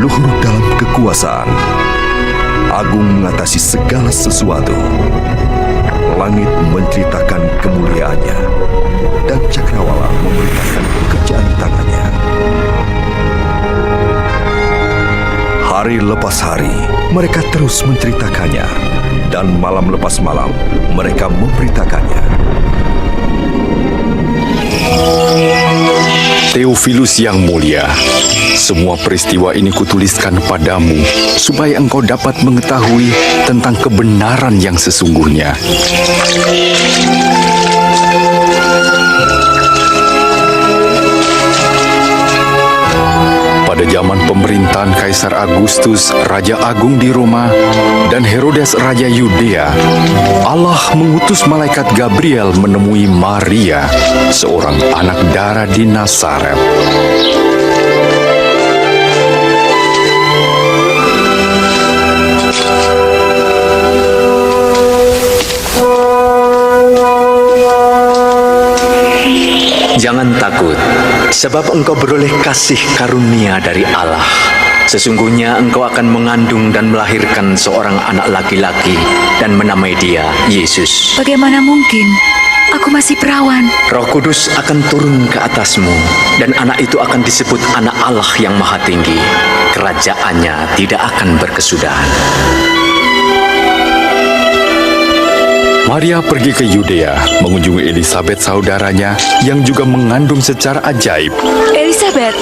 luhur dalam kekuasaan, agung mengatasi segala sesuatu. Langit menceritakan kemuliaannya, dan cakrawala memberitakan pekerjaan tangannya. Hari lepas hari, mereka terus menceritakannya, dan malam lepas malam, mereka memberitakannya. Theophilus yang mulia, semua peristiwa ini kutuliskan padamu, supaya engkau dapat mengetahui tentang kebenaran yang sesungguhnya. Pada zaman pemerintahan Kaisar Agustus, Raja Agung di Roma, dan Herodes Raja Yudea, Allah mengutus malaikat Gabriel menemui Maria, seorang anak dara di Nazaret. Jangan takut, sebab engkau beroleh kasih karunia dari Allah. Sesungguhnya engkau akan mengandung dan melahirkan seorang anak laki-laki dan menamai dia Yesus. Bagaimana mungkin? Aku masih perawan. Roh Kudus akan turun ke atasmu, dan anak itu akan disebut Anak Allah yang Maha Tinggi. Kerajaannya tidak akan berkesudahan. Maria pergi ke Yudea, mengunjungi Elisabet saudaranya yang juga mengandung secara ajaib. Elisabet,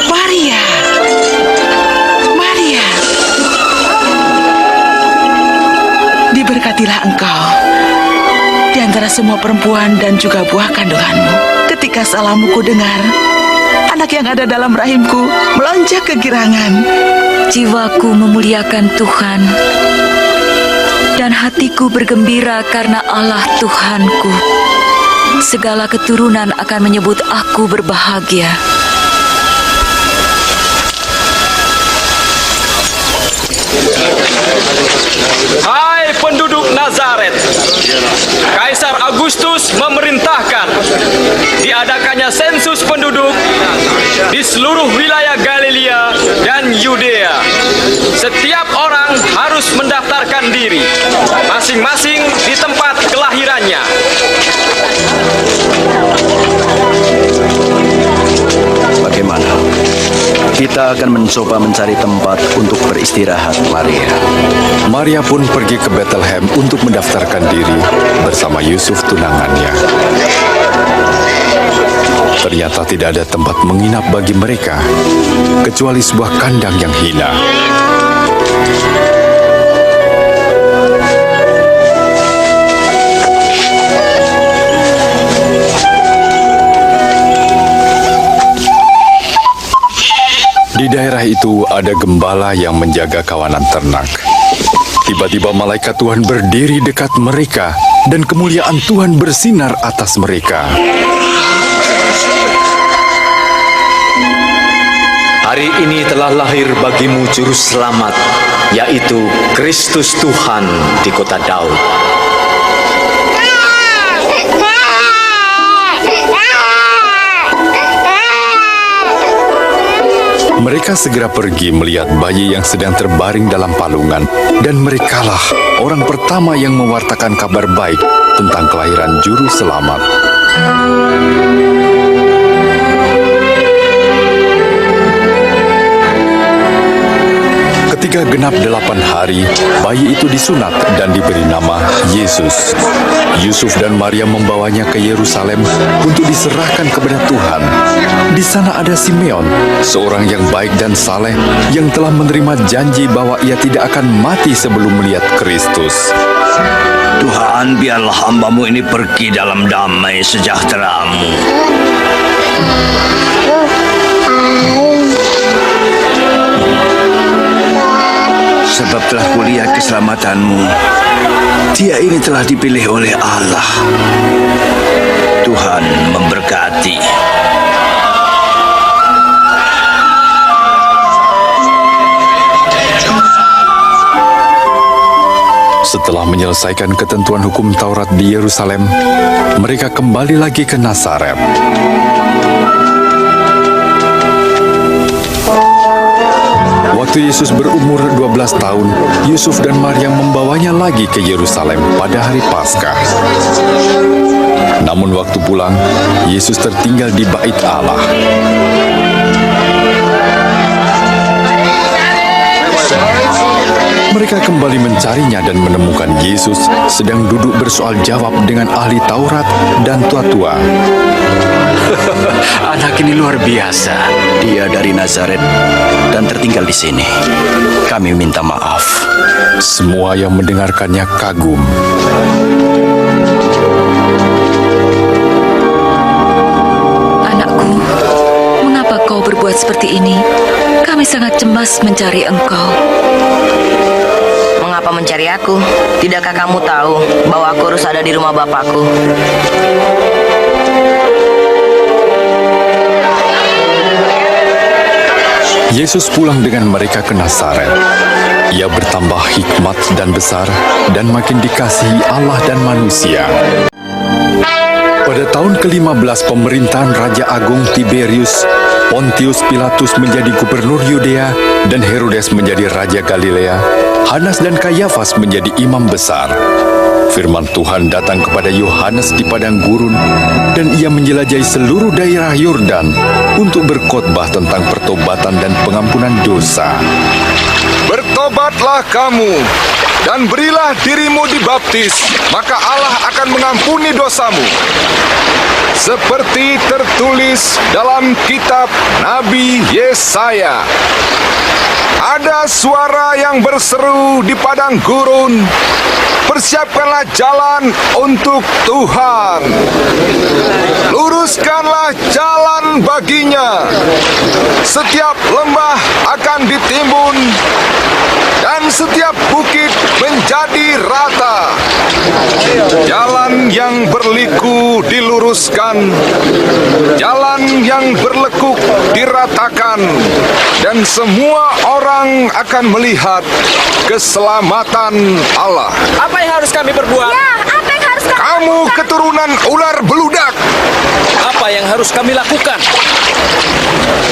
Maria. Diberkatilah engkau di antara semua perempuan dan juga buah kandunganmu. Ketika salammu ku dengar, anak yang ada dalam rahimku melonjak kegirangan. jiwaku memuliakan Tuhan, dan hatiku bergembira karena Allah Tuhanku. Segala keturunan akan menyebut aku berbahagia. Hai penduduk Nazaret, Kaisar Agustus memerintahkan diadakannya sensus penduduk di seluruh wilayah Galilea dan Yudea. Setiap orang harus mendaftarkan diri masing-masing di tempat kelahirannya. Bagaimana? Kita akan mencoba mencari tempat untuk beristirahat, Maria. Maria pun pergi ke Bethlehem untuk mendaftarkan diri bersama Yusuf tunangannya. Ternyata tidak ada tempat menginap bagi mereka, kecuali sebuah kandang yang hina. Di daerah itu ada gembala yang menjaga kawanan ternak. Tiba-tiba malaikat Tuhan berdiri dekat mereka, dan kemuliaan Tuhan bersinar atas mereka. Hari ini telah lahir bagimu Juru Selamat, yaitu Kristus Tuhan di kota Daud. Mereka segera pergi melihat bayi yang sedang terbaring dalam palungan, dan merekalah orang pertama yang mewartakan kabar baik tentang kelahiran Juru Selamat. Ketika genap 8 hari, bayi itu disunat dan diberi nama Yesus. Yusuf dan Maria membawanya ke Yerusalem untuk diserahkan kepada Tuhan. Di sana ada Simeon, seorang yang baik dan saleh, yang telah menerima janji bahwa ia tidak akan mati sebelum melihat Kristus. Tuhan, biarlah hamba-Mu ini pergi dalam damai sejahtera-Mu. Sebab telah kulihat keselamatan-Mu. Dia ini telah dipilih oleh Allah. Tuhan memberkati. Setelah menyelesaikan ketentuan hukum Taurat di Yerusalem, mereka kembali lagi ke Nazaret. Waktu Waktu Yesus berumur 12 tahun, Yusuf dan Maria membawanya lagi ke Yerusalem pada hari Paskah. Namun waktu pulang, Yesus tertinggal di bait Allah. Mereka kembali mencarinya dan menemukan Yesus sedang duduk bersoal jawab dengan ahli Taurat dan tua-tua. Anak ini luar biasa. Dia dari Nazaret dan tertinggal di sini. Kami minta maaf. Semua yang mendengarkannya kagum. Anakku, mengapa kau berbuat seperti ini? Kami sangat cemas mencari engkau. Mengapa mencari aku? Tidakkah kamu tahu bahwa aku harus ada di rumah Bapakku? Yesus pulang dengan mereka ke Nazaret. Ia bertambah hikmat dan besar dan makin dikasihi Allah dan manusia. Pada tahun ke-15 pemerintahan Raja Agung Tiberius, Pontius Pilatus menjadi gubernur Yudea dan Herodes menjadi raja Galilea, Hanas dan Kayafas menjadi imam besar. Firman Tuhan datang kepada Yohanes di padang gurun dan ia menjelajahi seluruh daerah Yordan untuk berkhotbah tentang pertobatan dan pengampunan dosa. Bertobatlah kamu dan berilah dirimu dibaptis, maka Allah akan mengampuni dosamu. Seperti tertulis dalam kitab Nabi Yesaya. Ada suara yang berseru di padang gurun, persiapkanlah jalan untuk Tuhan. Luruskanlah jalan baginya. Setiap lembah akan ditimbun dan setiap bukit menjadi rata. Jalan yang berliku diluruskan, jalan yang berlekuk diratakan, dan semua orang akan melihat keselamatan Allah. Apa yang harus kami perbuat? Kamu keturunan ular beludak. Apa yang harus kami lakukan?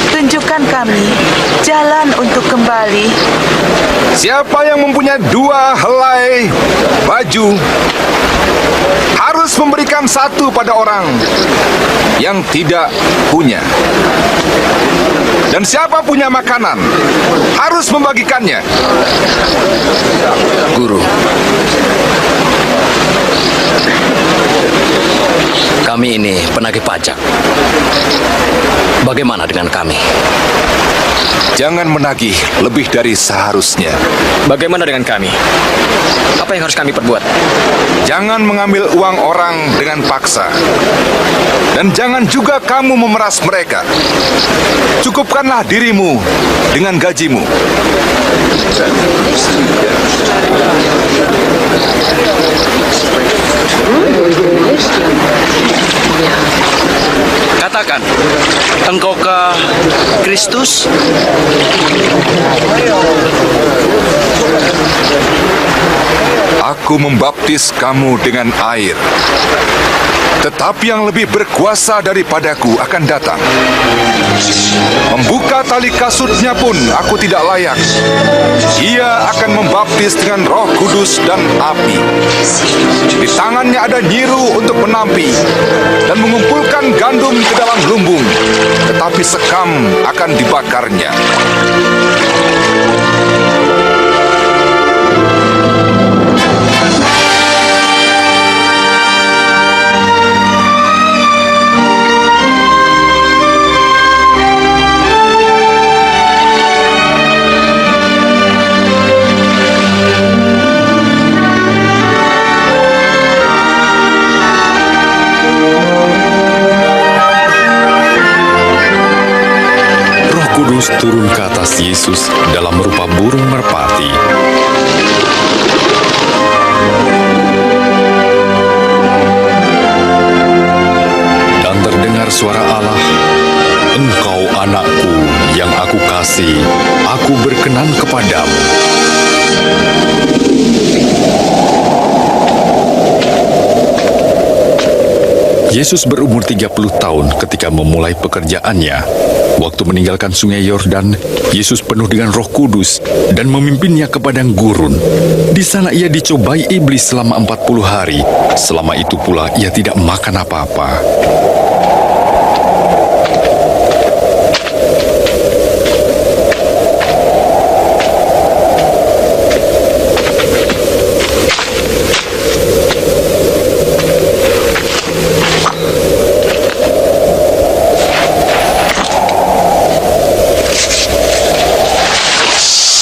Tunjukkan kami jalan untuk kembali. Siapa yang mempunyai 2 helai baju harus memberikan 1 pada orang yang tidak punya. Dan siapa punya makanan harus membagikannya. Guru, kami ini penagih pajak. Bagaimana dengan kami? Jangan menagih lebih dari seharusnya. Bagaimana dengan kami? Apa yang harus kami perbuat? Jangan mengambil uang orang dengan paksa. Dan jangan juga kamu memeras mereka. Cukupkanlah dirimu dengan gajimu. Katakan, engkaukah Kristus? Aku membaptis kamu dengan air. Tetapi yang lebih berkuasa daripadaku akan datang. Membuka tali kasutnya pun aku tidak layak. Ia akan membaptis dengan Roh Kudus dan api. Di tangannya ada nyiru untuk menampi dan mengumpulkan gandum ke dalam lumbung, tetapi sekam akan dibakarnya. Turun ke atas Yesus dalam rupa burung merpati. Dan terdengar suara Allah, "Engkau anakku yang aku kasih, aku berkenan kepadamu." Yesus berumur 30 tahun ketika memulai pekerjaannya. Waktu meninggalkan sungai Yordan, Yesus penuh dengan Roh Kudus dan memimpinnya ke padang gurun. Di sana ia dicobai iblis selama 40 hari. Selama itu pula ia tidak makan apa-apa.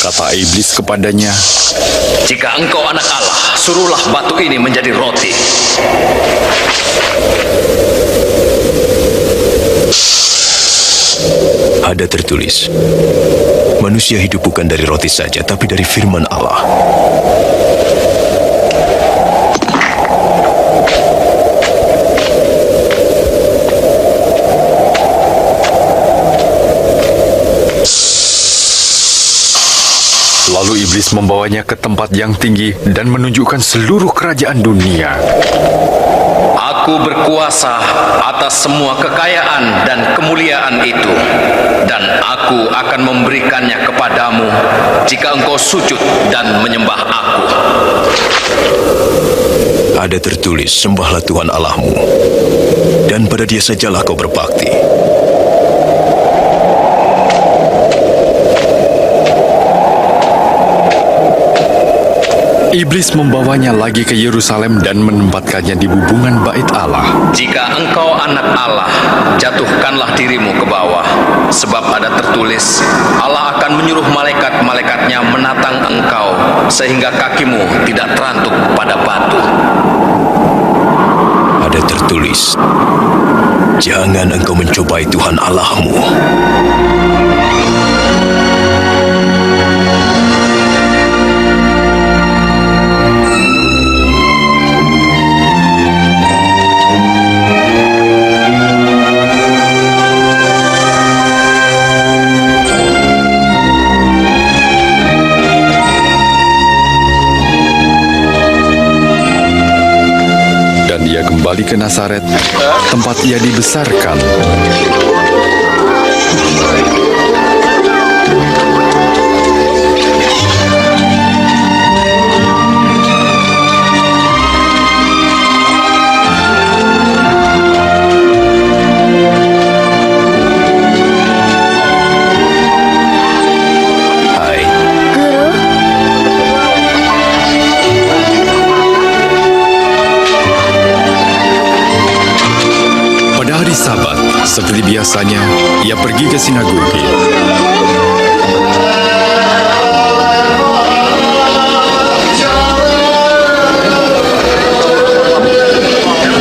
Kata iblis kepadanya, Jika engkau anak Allah, suruhlah batu ini menjadi roti. Ada tertulis, manusia hidup bukan dari roti saja, tapi dari firman Allah. lalu iblis membawanya ke tempat yang tinggi dan menunjukkan seluruh kerajaan dunia. Aku berkuasa atas semua kekayaan dan kemuliaan itu, dan aku akan memberikannya kepadamu jika engkau sujud dan menyembah aku. Ada tertulis, sembahlah Tuhan Allahmu, dan pada Dia sajalah kau berbakti. Iblis membawanya lagi ke Yerusalem dan menempatkannya di bubungan bait Allah. Jika engkau anak Allah, jatuhkanlah dirimu ke bawah, sebab ada tertulis, Allah akan menyuruh malaikat-malaikatnya menatang engkau, sehingga kakimu tidak terantuk pada batu. Ada tertulis, jangan engkau mencobai Tuhan Allahmu. Kembali ke Nazaret, tempat ia dibesarkan. Seperti biasanya, ia pergi ke sinagoge.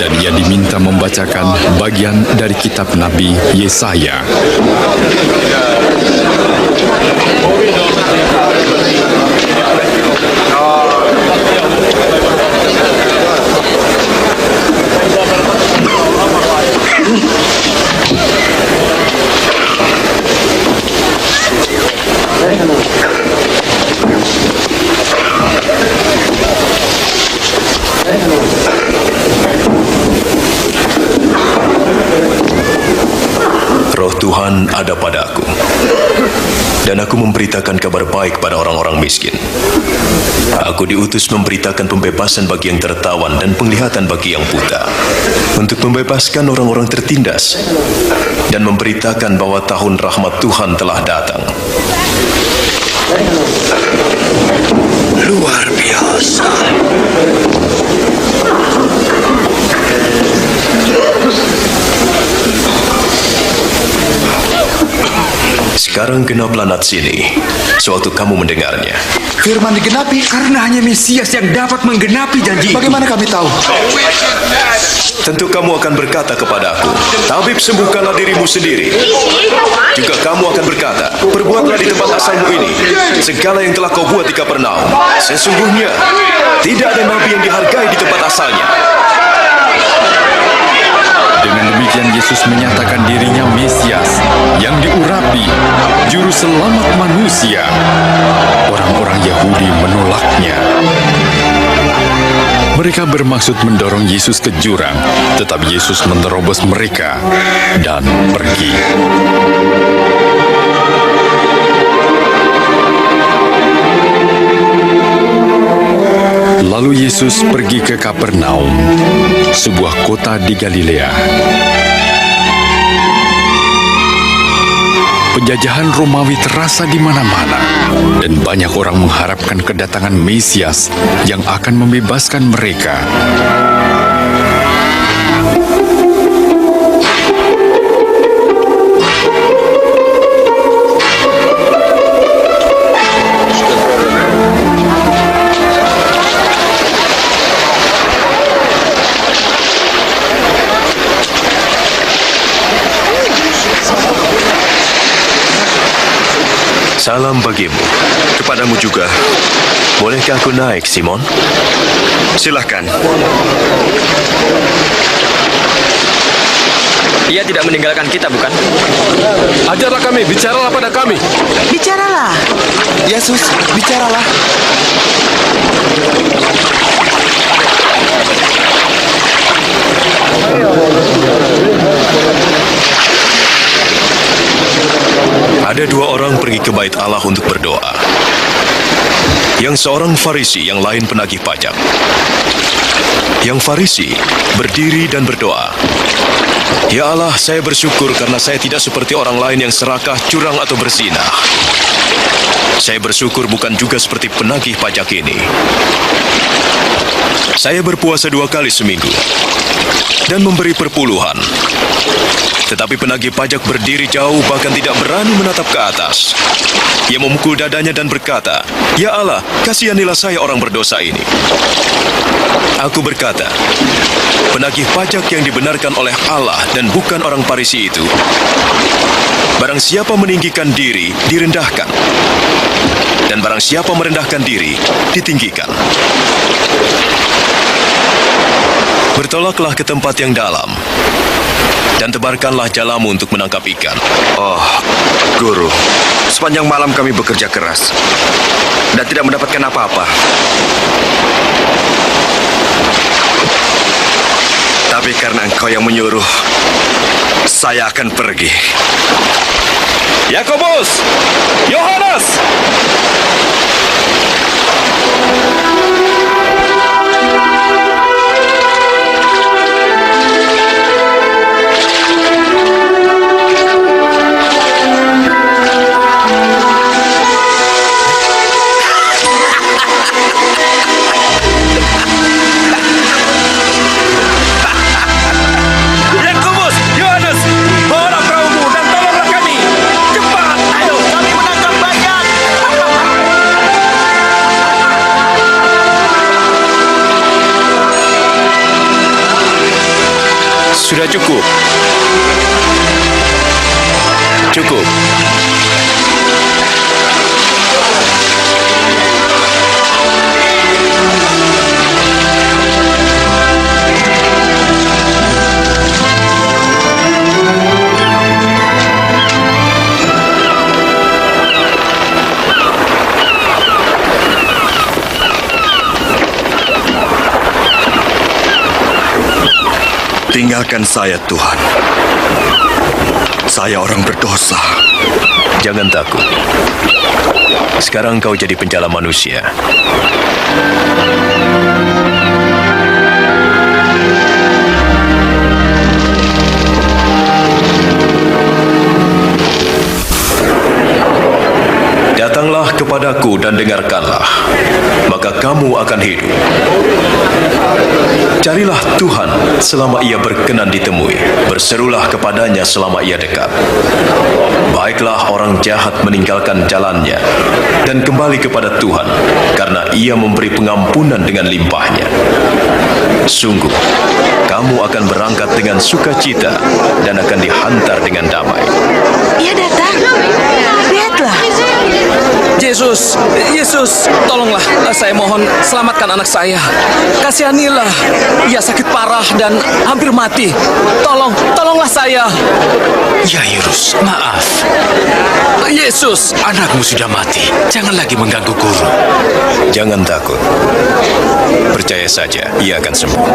Dan ia diminta membacakan bagian dari kitab Nabi Yesaya. Roh Tuhan ada padaku, dan aku memberitakan kabar baik pada orang-orang miskin. Aku diutus memberitakan pembebasan bagi yang tertawan dan penglihatan bagi yang buta, untuk membebaskan orang-orang tertindas, dan memberitakan bahwa tahun rahmat Tuhan telah datang. Luar biasa. Sekarang genaplah nats ini, sewaktu kamu mendengarnya. Firman digenapi karena hanya Mesias yang dapat menggenapi janji. Bagaimana kami tahu? Tentu kamu akan berkata kepadaku, Tabib, sembuhkanlah dirimu sendiri. Juga kamu akan berkata, perbuatlah di tempat asalmu ini segala yang telah kau buat di Kapernaum. Sesungguhnya tidak ada nabi yang dihargai di tempat asalnya. Dengan demikian Yesus menyatakan dirinya Mesias yang diurapi, juru selamat manusia. Orang-orang Yahudi menolaknya. Mereka bermaksud mendorong Yesus ke jurang, tetapi Yesus menerobos mereka dan pergi. Lalu Yesus pergi ke Kapernaum, sebuah kota di Galilea. Penjajahan Romawi terasa di mana-mana, dan banyak orang mengharapkan kedatangan Mesias yang akan membebaskan mereka. Salam bagimu. Kepadamu juga. Bolehkah aku naik, Simon? Silahkan. Ia tidak meninggalkan kita, bukan? Ajarlah kami, bicaralah pada kami. Bicaralah. Yesus, bicaralah. Ada dua orang pergi ke bait Allah untuk berdoa. Yang seorang Farisi, yang lain penagih pajak. Yang Farisi berdiri dan berdoa. Ya Allah, saya bersyukur karena saya tidak seperti orang lain yang serakah, curang atau berzina. Saya bersyukur bukan juga seperti penagih pajak ini. Saya berpuasa 2 kali seminggu dan memberi perpuluhan. Tetapi penagih pajak berdiri jauh, bahkan tidak berani menatap ke atas. Ia memukul dadanya dan berkata, "Ya Allah, kasihanilah saya orang berdosa ini." Aku berkata, penagih pajak yang dibenarkan oleh Allah dan bukan orang Farisi itu, barang siapa meninggikan diri, direndahkan. Dan barang siapa merendahkan diri, ditinggikan. Bertolaklah ke tempat yang dalam, dan tebarkanlah jalamu untuk menangkap ikan. Oh, Guru, sepanjang malam kami bekerja keras dan tidak mendapatkan apa-apa. Tapi karena Engkau yang menyuruh, saya akan pergi. Yakobus, Yohanes. Yakobus, Yohanes, bawalah perahumu dan tolonglah kami. Cepat, ayo, kami menangkap banyak. Sudah cukup. Cukup. Tinggalkan saya, Tuhan. Saya orang berdosa. Jangan takut. Sekarang kau jadi penjala manusia. Datanglah kepadaku dan dengarkanlah, maka kamu akan hidup. Carilah Tuhan selama ia berkenan ditemui. Berserulah kepadanya selama ia dekat. Baiklah orang jahat meninggalkan jalannya dan kembali kepada Tuhan, karena ia memberi pengampunan dengan limpahnya. Sungguh, kamu akan berangkat dengan sukacita dan akan dihantar dengan damai. Ia datang. Lihatlah. Yesus, Yesus, tolonglah, saya mohon selamatkan anak saya. Kasihanilah, ia sakit parah dan hampir mati. Tolonglah saya. Yairus, maaf. Yesus, Anakmu sudah mati. Jangan lagi mengganggu guru. Jangan takut. Percaya saja, ia akan sembuh.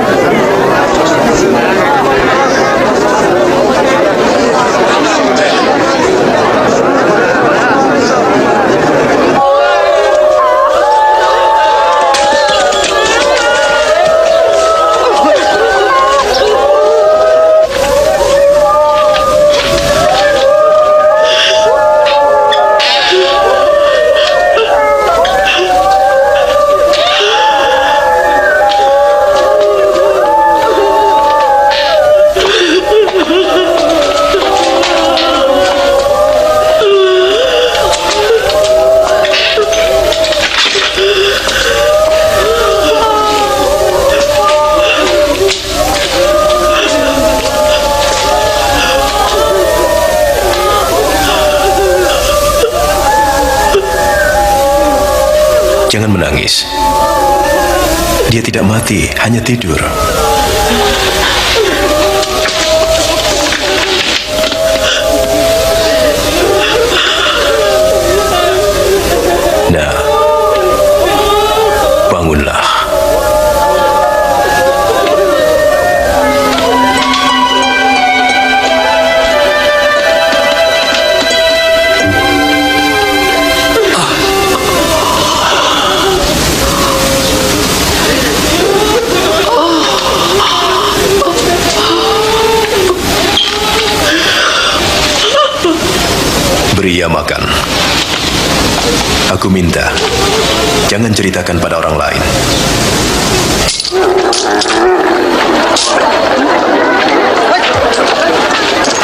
Jangan menangis. Dia tidak mati, hanya tidur. Nah, bangunlah. Beri ia makan. Aku minta, jangan ceritakan pada orang lain.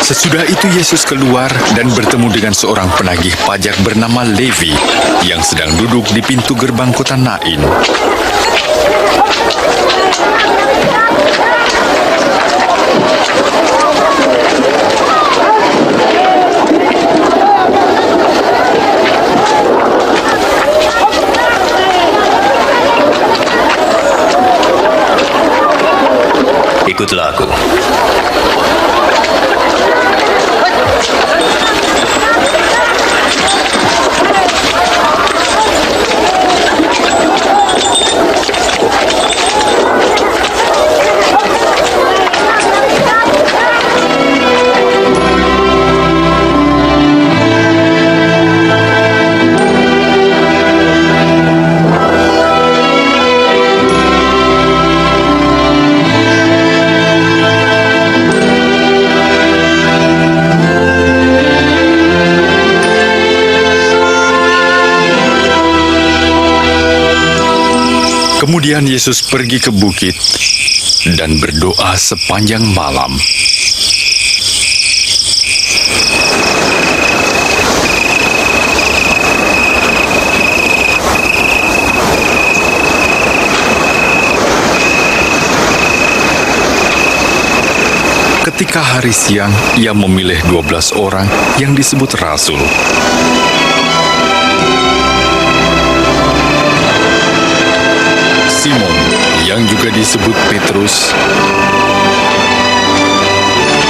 Sesudah itu Yesus keluar dan bertemu dengan seorang penagih pajak bernama Levi yang sedang duduk di pintu gerbang kota Nain. Ikutlah aku. Kemudian Yesus pergi ke bukit dan berdoa sepanjang malam. Ketika hari siang, ia memilih 12 orang yang disebut rasul. Simon, yang juga disebut Petrus,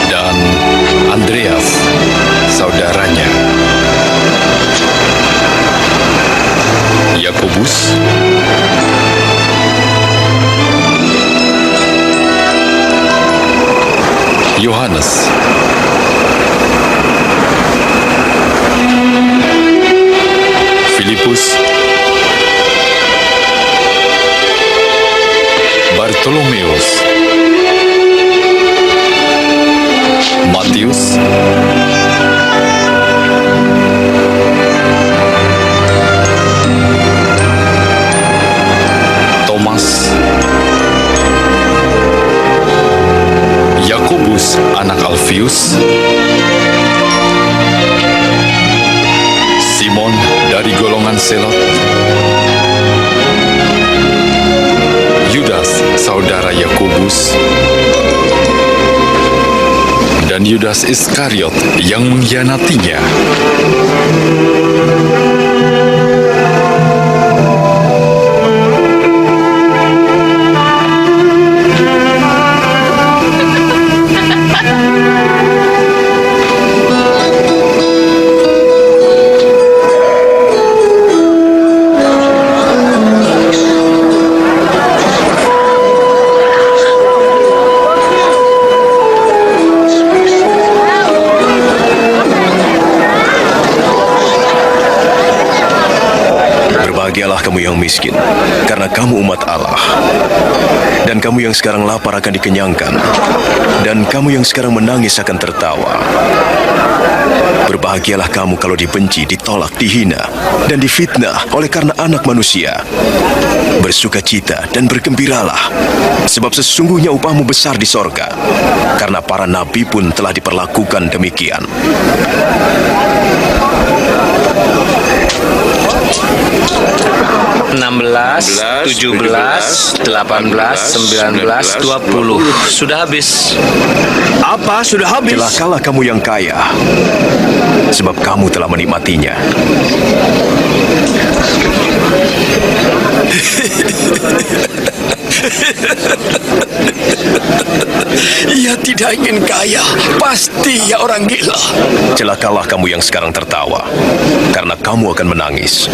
dan Andreas, saudaranya, Yakobus, Yohanes, Filipus, Bartolomeus, Matius, Thomas, Yakobus anak Alfius, Simon dari golongan Selot, Yudas saudara Yakobus, dan Yudas Iskariot yang mengkhianatinya. Berbahagialah kamu yang miskin, karena kamu umat Allah. Dan kamu yang sekarang lapar akan dikenyangkan, dan kamu yang sekarang menangis akan tertawa. Berbahagialah kamu kalau dibenci, ditolak, dihina, dan difitnah oleh karena anak manusia. Bersukacita dan bergembiralah, sebab sesungguhnya upahmu besar di sorga, karena para nabi pun telah diperlakukan demikian. 16, 17, 18, 19, 20. Sudah habis. Apa sudah habis? Celakalah kamu yang kaya, sebab kamu telah menikmatinya. Ia tidak ingin kaya. Pasti ia orang gila. Celakalah kamu yang sekarang tertawa, karena kamu akan menangis.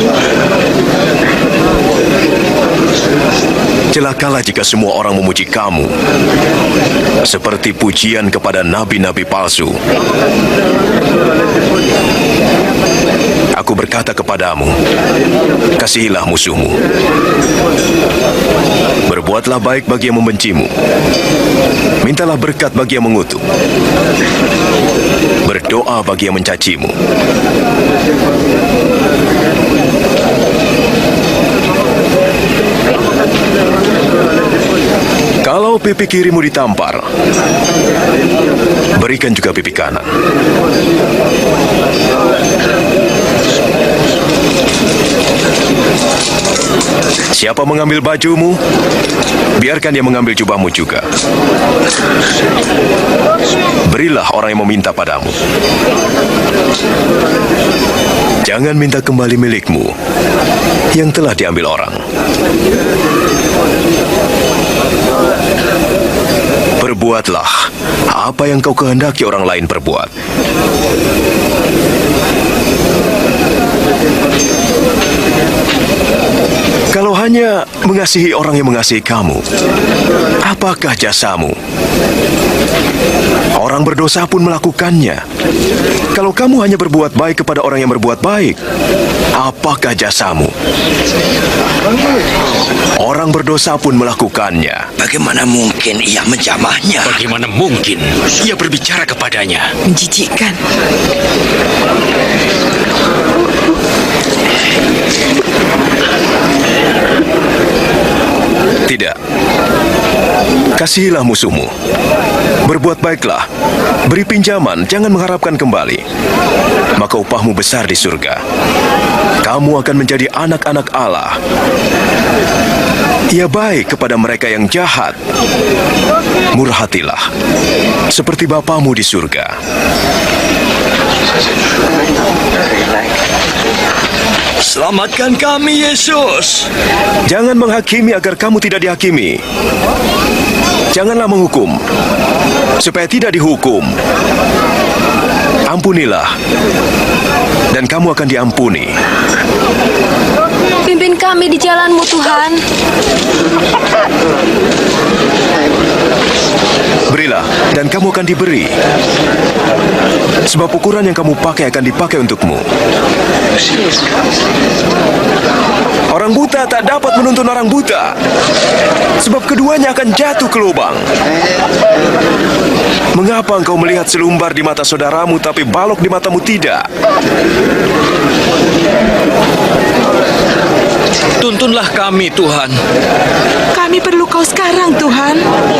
Celakalah jika semua orang memuji kamu, seperti pujian kepada nabi-nabi palsu. Aku berkata kepadamu, kasihilah musuhmu. Berbuatlah baik bagi yang membencimu. Mintalah berkat bagi yang mengutuk. Berdoa bagi yang mencacimu. Kalau pipi kirimu ditampar, berikan juga pipi kanan. Siapa mengambil bajumu, biarkan dia mengambil jubahmu juga. Berilah orang yang meminta padamu. Jangan minta kembali milikmu yang telah diambil orang. Perbuatlah apa yang kau kehendaki orang lain perbuat. Kalau hanya mengasihi orang yang mengasihi kamu, apakah jasamu? Orang berdosa pun melakukannya. Kalau kamu hanya berbuat baik kepada orang yang berbuat baik, apakah jasamu? Orang berdosa pun melakukannya. Bagaimana mungkin ia menjamahnya? Bagaimana mungkin ia berbicara kepadanya? Menjijikkan. Tidak. Kasihilah musuhmu. Berbuat baiklah. Beri pinjaman, jangan mengharapkan kembali. Maka upahmu besar di surga. Kamu akan menjadi anak-anak Allah. Ia baik kepada mereka yang jahat. Murah hatilah, seperti Bapamu di surga. Selamatkan kami, Yesus. Jangan menghakimi agar kamu tidak dihakimi. Janganlah menghukum, supaya tidak dihukum. Ampunilah, dan kamu akan diampuni. Pimpin kami di jalan-Mu, Tuhan. Berilah, dan kamu akan diberi. Sebab ukuran yang kamu pakai akan dipakai untukmu. Orang buta tak dapat menuntun orang buta, sebab keduanya akan jatuh ke lubang. Mengapa engkau melihat selumbar di mata saudaramu, tapi balok di matamu tidak? Tuntunlah kami, Tuhan. Kami perlu Kau sekarang, Tuhan.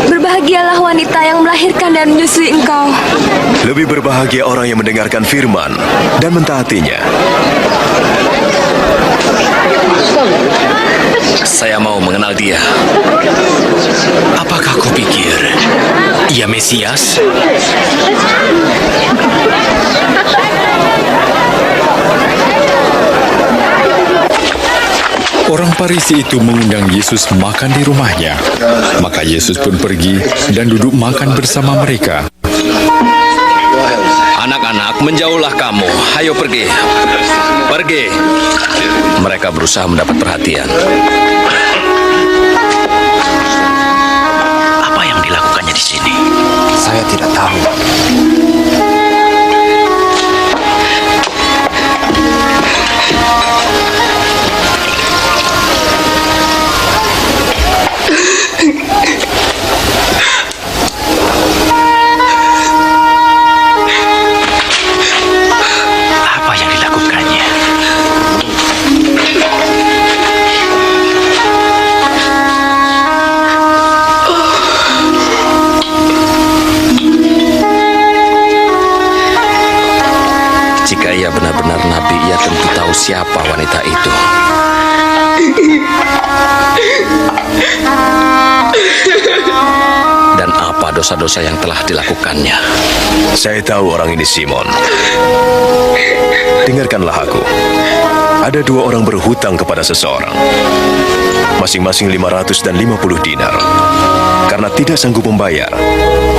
Berbahagialah wanita yang melahirkan dan menyusui Engkau. Lebih berbahagia orang yang mendengarkan firman dan mentaatinya. Saya mau mengenal dia. Apakah kau pikir ia Mesias? Orang Farisi itu mengundang Yesus makan di rumahnya. Maka Yesus pun pergi dan duduk makan bersama mereka. Anak-anak, menjauhlah kamu. Ayo pergi. Pergi. Mereka berusaha mendapat perhatian. Apa yang dilakukannya di sini? Saya tidak tahu. Apa yang dilakukannya? Jika ia benar-benar nabi, ia tentu tahu siapa wanita itu. Dan apa dosa-dosa yang telah dilakukannya. Saya tahu orang ini Simon. Dengarkanlah aku. Ada dua orang berhutang kepada seseorang. Masing-masing 500 dan 50 dinar. Karena tidak sanggup membayar,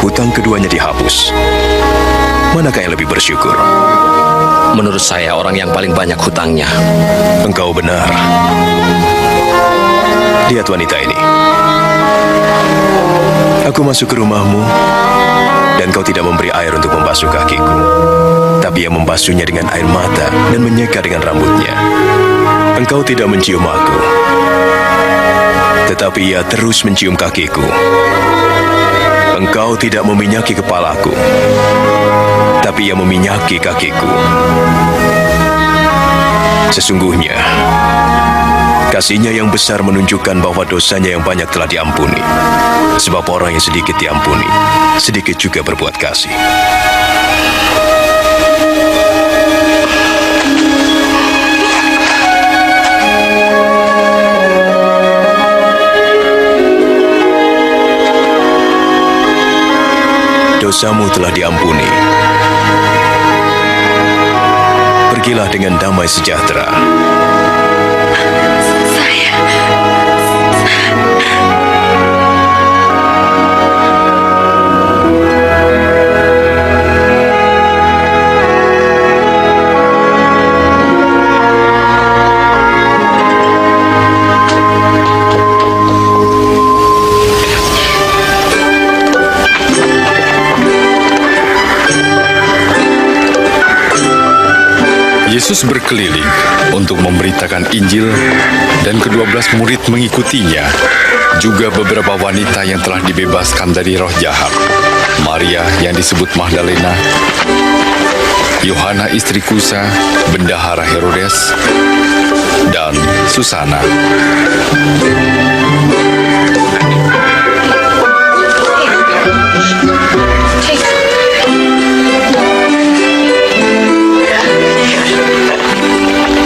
hutang keduanya dihapus. Manakah yang lebih bersyukur? Menurut saya orang yang paling banyak hutangnya. Engkau benar. Lihat wanita ini. Aku masuk ke rumahmu dan kau tidak memberi air untuk membasuh kakiku. Tapi ia membasuhnya dengan air mata dan menyeka dengan rambutnya. Engkau tidak mencium aku, tetapi ia terus mencium kakiku. Engkau tidak meminyaki kepalaku, tapi ia meminyaki kakiku. Sesungguhnya, kasihnya yang besar menunjukkan bahwa dosanya yang banyak telah diampuni. Sebab orang yang sedikit diampuni, sedikit juga berbuat kasih. Dosamu telah diampuni. Pergilah dengan damai sejahtera. Yesus berkeliling untuk memberitakan Injil dan ke-12 murid mengikutinya. Juga beberapa wanita yang telah dibebaskan dari roh jahat. Maria yang disebut Magdalena, Yohana istri Kusa, bendahara Herodes, dan Susana.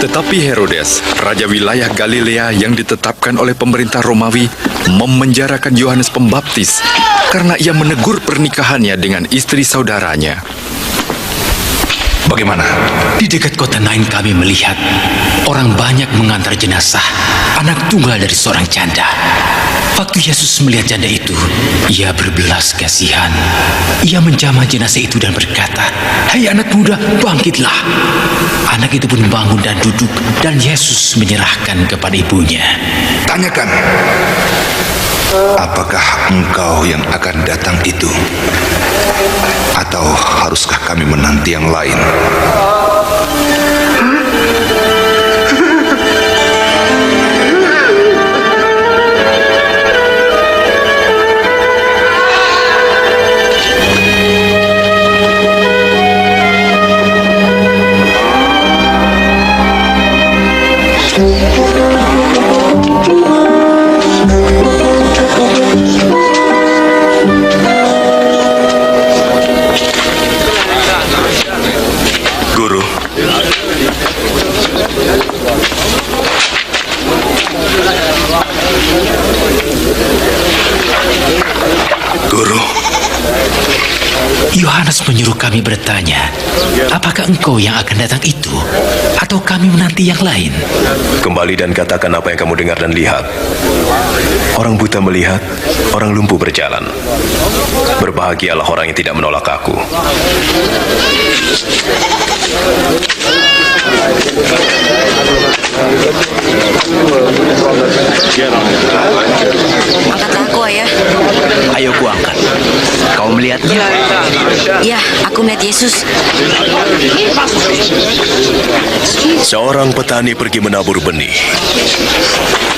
Tetapi Herodes, raja wilayah Galilea yang ditetapkan oleh pemerintah Romawi, memenjarakan Yohanes Pembaptis karena ia menegur pernikahannya dengan istri saudaranya. Bagaimana? Di dekat kota Nain kami melihat orang banyak mengantar jenazah anak tunggal dari seorang janda. Waktu Yesus melihat janda itu, ia berbelas kasihan. Ia menjamah jenazah itu dan berkata, "Hai anak muda, bangkitlah." Anak itu pun bangun dan duduk, dan Yesus menyerahkan kepada ibunya. Tanyakan, apakah engkau yang akan datang itu? Atau haruskah kami menanti yang lain? Yohanes menyuruh kami bertanya, apakah engkau yang akan datang itu, atau kami menanti yang lain? Kembali dan katakan apa yang kamu dengar dan lihat. Orang buta melihat, orang lumpuh berjalan. Berbahagialah orang yang tidak menolak aku. Angkatlah aku, Ayah. Ayo ku angkat. Kau melihatnya? Ya, aku melihat Yesus. Seorang petani pergi menabur benih.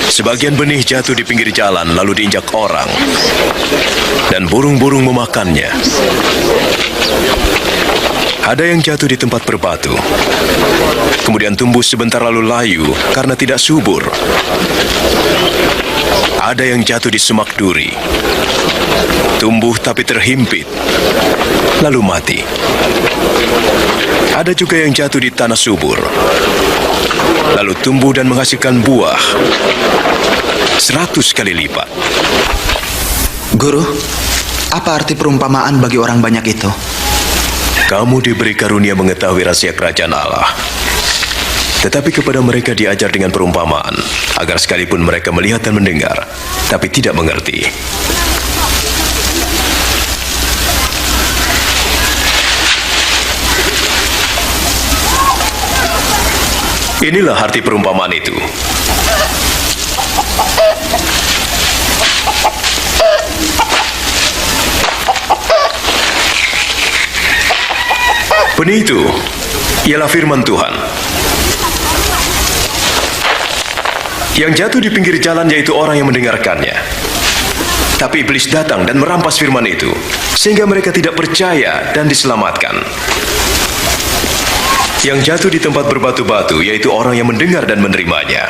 Sebagian benih jatuh di pinggir jalan lalu diinjak orang. Dan burung-burung memakannya. Ada yang jatuh di tempat berbatu. Kemudian tumbuh sebentar lalu layu karena tidak subur. Ada yang jatuh di semak duri. Tumbuh tapi terhimpit, lalu mati. Ada juga yang jatuh di tanah subur, lalu tumbuh dan menghasilkan buah 100 kali lipat. Guru, apa arti perumpamaan bagi orang banyak itu? Kamu diberi karunia mengetahui rahasia kerajaan Allah. Tetapi kepada mereka diajar dengan perumpamaan, agar sekalipun mereka melihat dan mendengar, tapi tidak mengerti. Inilah arti perumpamaan itu. Benih itu ialah firman Tuhan. Yang jatuh di pinggir jalan yaitu orang yang mendengarkannya. Tapi iblis datang dan merampas firman itu, sehingga mereka tidak percaya dan diselamatkan. Yang jatuh di tempat berbatu-batu yaitu orang yang mendengar dan menerimanya,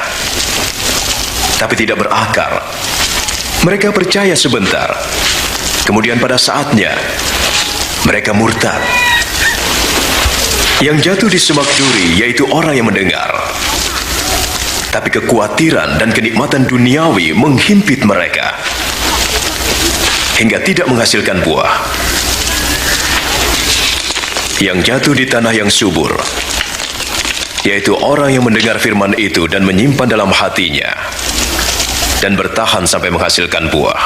tapi tidak berakar. Mereka percaya sebentar, kemudian pada saatnya mereka murtad. Yang jatuh di semak duri yaitu orang yang mendengar, tapi kekhawatiran dan kenikmatan duniawi menghimpit mereka hingga tidak menghasilkan buah. Yang jatuh di tanah yang subur yaitu orang yang mendengar firman itu dan menyimpan dalam hatinya dan bertahan sampai menghasilkan buah.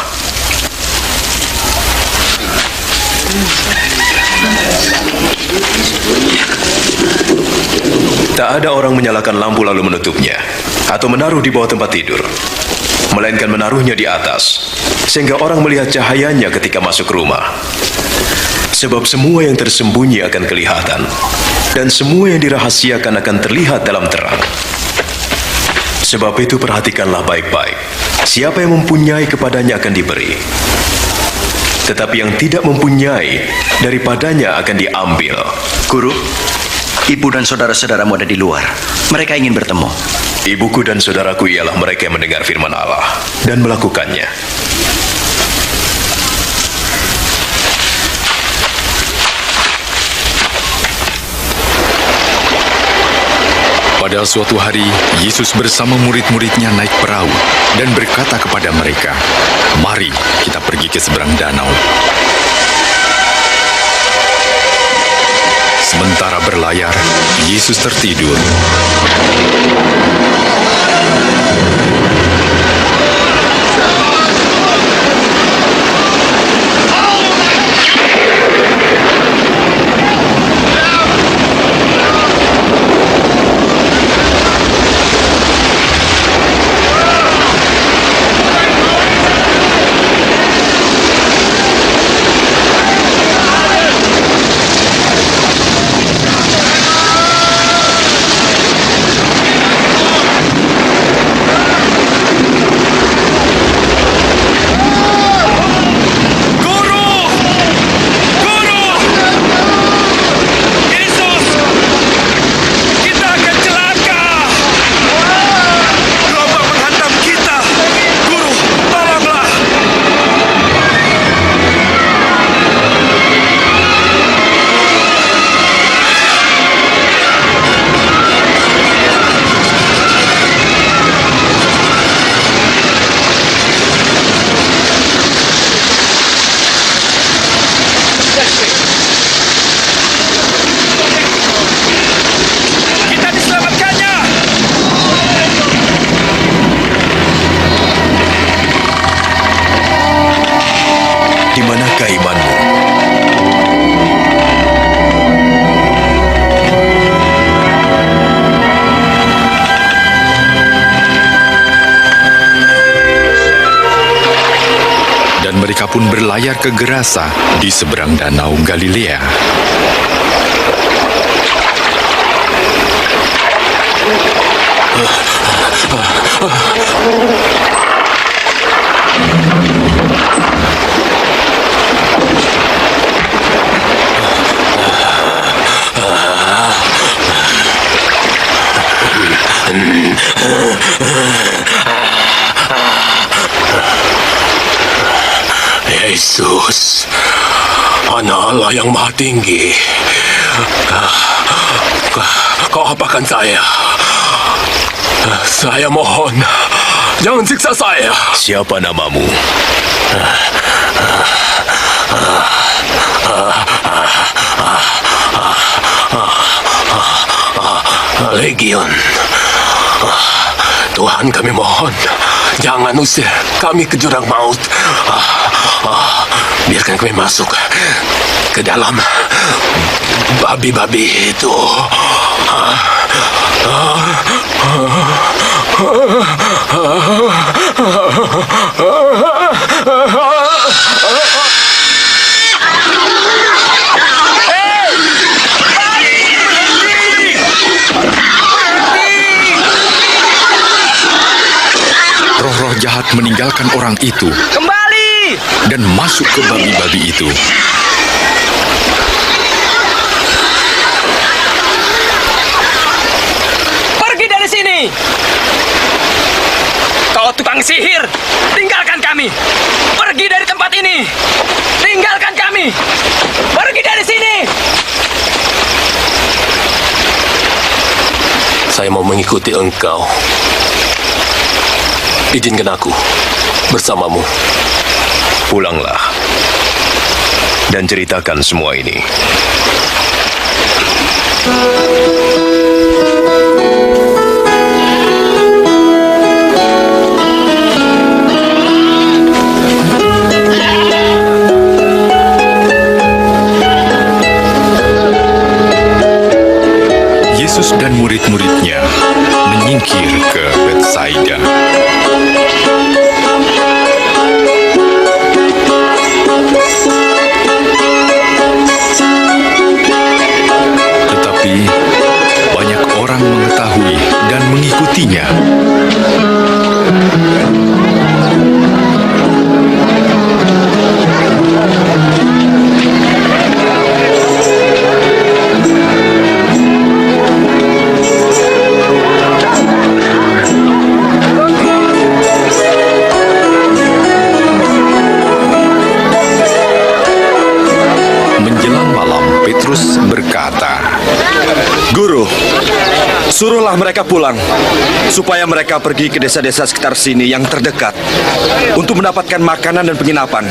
Tak ada orang menyalakan lampu lalu menutupnya atau menaruh di bawah tempat tidur, melainkan menaruhnya di atas, sehingga orang melihat cahayanya ketika masuk rumah. Sebab semua yang tersembunyi akan kelihatan, dan semua yang dirahasiakan akan terlihat dalam terang. Sebab itu perhatikanlah baik-baik. Siapa yang mempunyai kepadanya akan diberi. Tetapi yang tidak mempunyai, daripadanya akan diambil. Guru, ibu dan saudara-saudaramu ada di luar. Mereka ingin bertemu. Ibuku dan saudaraku ialah mereka yang mendengar firman Allah dan melakukannya. Pada suatu hari, Yesus bersama murid-muridnya naik perahu dan berkata kepada mereka, "Mari kita pergi ke seberang danau." Sementara berlayar, Yesus tertidur. pun berlayar ke Gerasa di seberang danau Galilea. Yesus, Anak Allah yang Maha Tinggi, Kau apakan saya? Saya mohon, jangan siksa saya. Siapa namamu? Legion. Tuhan, kami mohon, jangan usir kami ke jurang maut. Biarkan kami masuk ke dalam babi-babi itu. Roh-roh jahat meninggalkan orang itu Kembali! dan masuk ke babi-babi itu. Pergi dari sini! Kau tukang sihir! Tinggalkan kami! Pergi dari tempat ini! Tinggalkan kami! Pergi dari sini! Saya mau mengikuti engkau. Izinkan aku bersamamu. Pulanglah dan ceritakan semua ini. Yesus dan murid-muridnya menyingkir ke Betsaida. Tetapi banyak orang mengetahui dan mengikutinya. Menjelang malam, Petrus berkata, Guru, suruhlah mereka pulang, supaya mereka pergi ke desa-desa sekitar sini yang terdekat untuk mendapatkan makanan dan penginapan.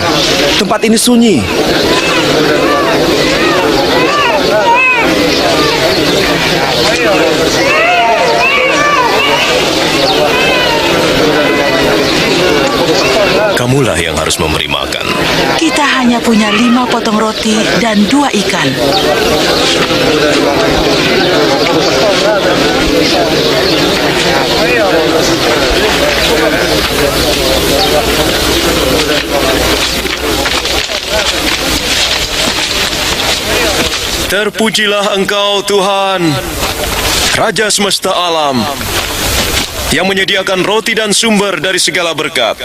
Tempat ini sunyi. Kamulah yang harus memberi makan. Kita hanya punya 5 potong roti dan 2 ikan. Terpujilah Engkau, Tuhan, Raja semesta alam, yang menyediakan roti dan sumber dari segala berkat.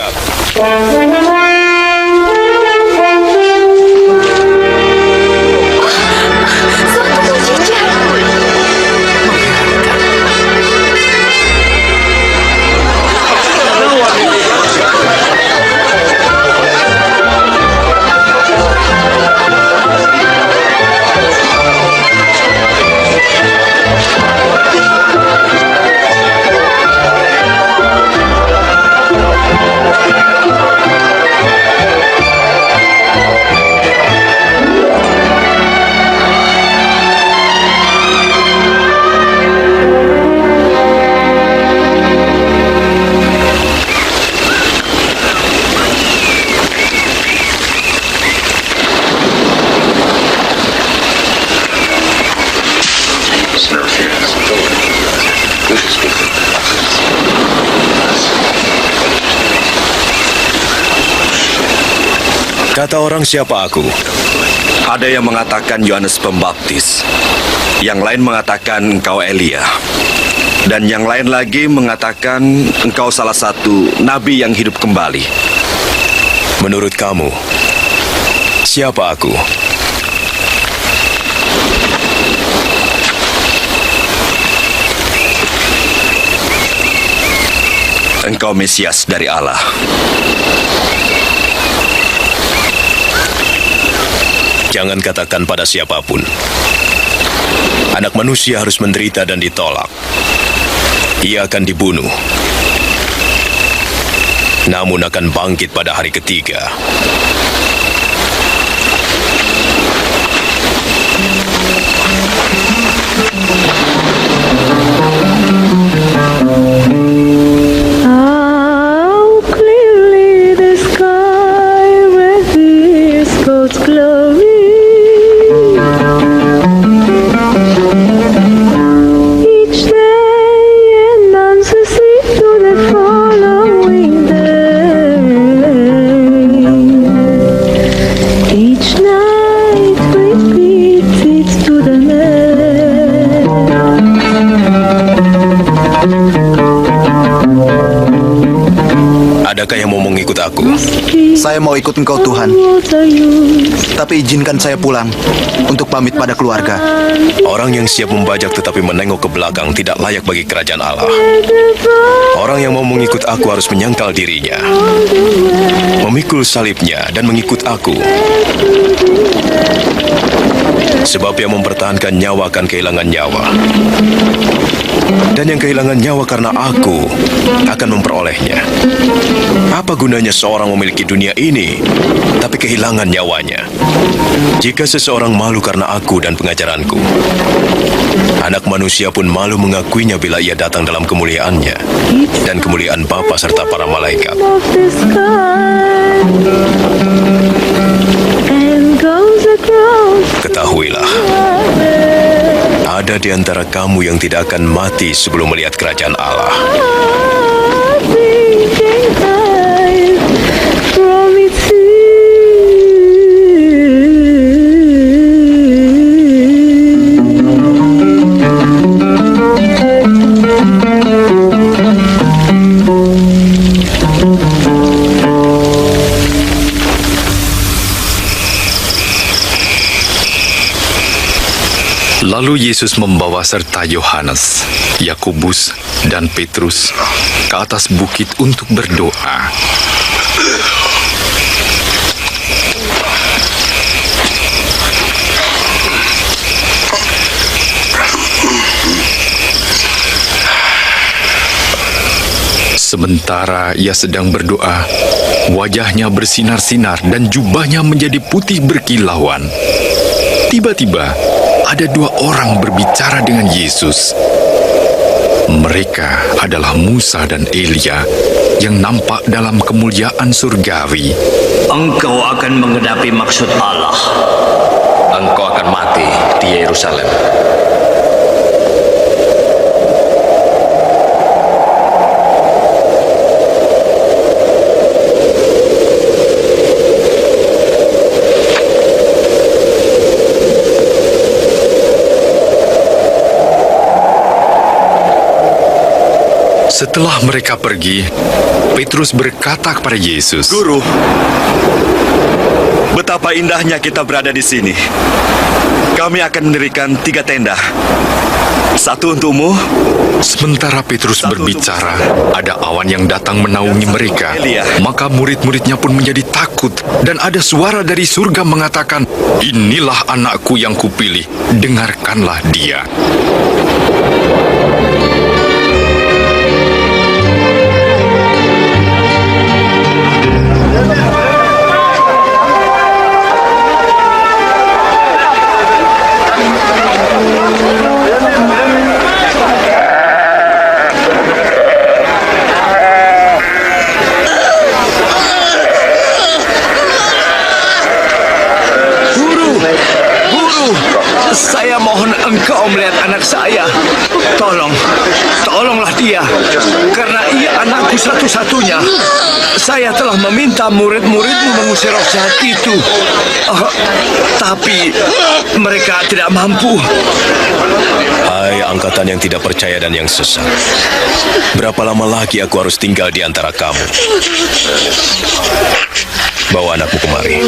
Kata orang, siapa aku? Ada yang mengatakan Yohanes Pembaptis, yang lain mengatakan engkau Elia, dan yang lain lagi mengatakan engkau salah satu nabi yang hidup kembali. Menurut kamu, siapa aku? Engkau Mesias dari Allah. Jangan katakan pada siapapun. Anak manusia harus menderita dan ditolak. Ia akan dibunuh, namun akan bangkit pada hari ketiga. How clearly the sky reveals God's glory. Each day and unceasing to the following day. Each night repeats it to the night. Adakah yang mau mengikut aku? Saya mau ikut engkau Tuhan. Tapi izinkan saya pulang untuk pamit pada keluarga. Orang yang siap membajak tetapi menengok ke belakang tidak layak bagi kerajaan Allah. Orang yang mau mengikut aku harus menyangkal dirinya, memikul salibnya dan mengikut aku. Sebab yang mempertahankan nyawa akan kehilangan nyawa, dan yang kehilangan nyawa karena aku akan memperolehnya. Apa gunanya seorang memiliki dunia ini tapi kehilangan nyawanya? Jika seseorang malu karena aku dan pengajaranku, Anak manusia pun malu mengakuinya bila ia datang dalam kemuliaannya dan kemuliaan Bapa serta para malaikat. Ketahuilah, ada di antara kamu yang tidak akan mati sebelum melihat kerajaan Allah. Lalu Yesus membawa serta Yohanes, Yakobus, dan Petrus ke atas bukit untuk berdoa. Sementara ia sedang berdoa, wajahnya bersinar-sinar dan jubahnya menjadi putih berkilauan. Tiba-tiba, ada dua orang berbicara dengan Yesus. Mereka adalah Musa dan Elia yang nampak dalam kemuliaan surgawi. Engkau akan menghadapi maksud Allah. Engkau akan mati di Yerusalem. Setelah mereka pergi, Petrus berkata kepada Yesus, "Guru, betapa indahnya kita berada di sini. Kami akan mendirikan 3 tenda. 1 untukmu." Sementara Petrus berbicara, ada awan yang datang menaungi mereka. Maka murid-muridnya pun menjadi takut, dan ada suara dari surga mengatakan, "Inilah anakku yang kupilih, dengarkanlah dia." Saya mohon engkau melihat anak saya. Tolonglah dia, karena ia anak aku satu-satunya. Saya telah meminta murid-muridmu mengusir roh jahat itu. Tapi mereka tidak mampu. Hai angkatan yang tidak percaya dan yang sesat. Berapa lama lagi aku harus tinggal di antara kamu? Bawa anakmu kemari.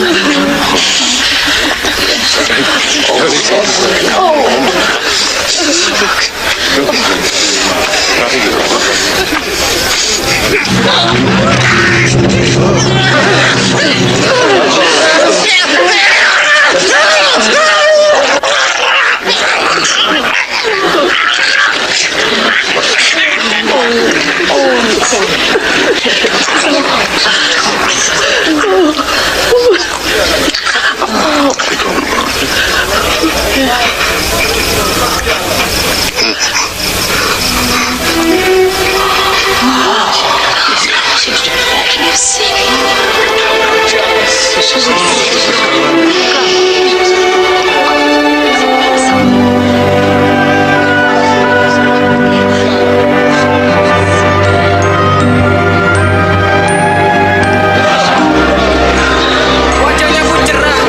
Wajahnya pun cerah.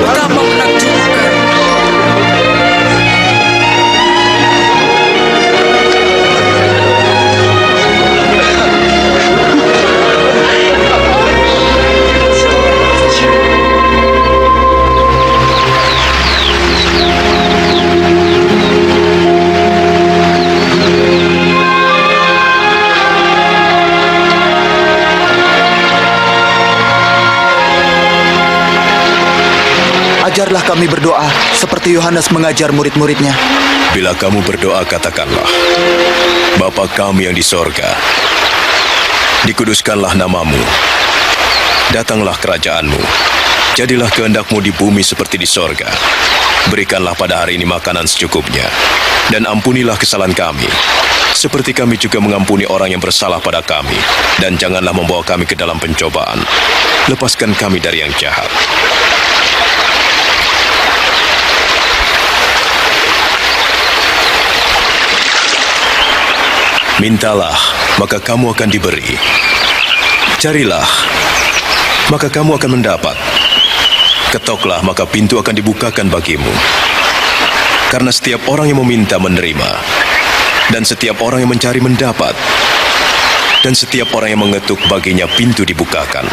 Betapa menakjubkan. Ajarlah kami berdoa seperti Yohanes mengajar murid-muridnya. Bila kamu berdoa, katakanlah, Bapa kami yang di sorga, dikuduskanlah namamu, datanglah kerajaanmu, jadilah kehendakmu di bumi seperti di sorga. Berikanlah pada hari ini makanan secukupnya, dan ampunilah kesalahan kami, seperti kami juga mengampuni orang yang bersalah pada kami. Dan janganlah membawa kami ke dalam pencobaan, lepaskan kami dari yang jahat. Mintalah, maka kamu akan diberi. Carilah, maka kamu akan mendapat. Ketoklah, maka pintu akan dibukakan bagimu. Karena setiap orang yang meminta menerima, dan setiap orang yang mencari mendapat, dan setiap orang yang mengetuk baginya pintu dibukakan.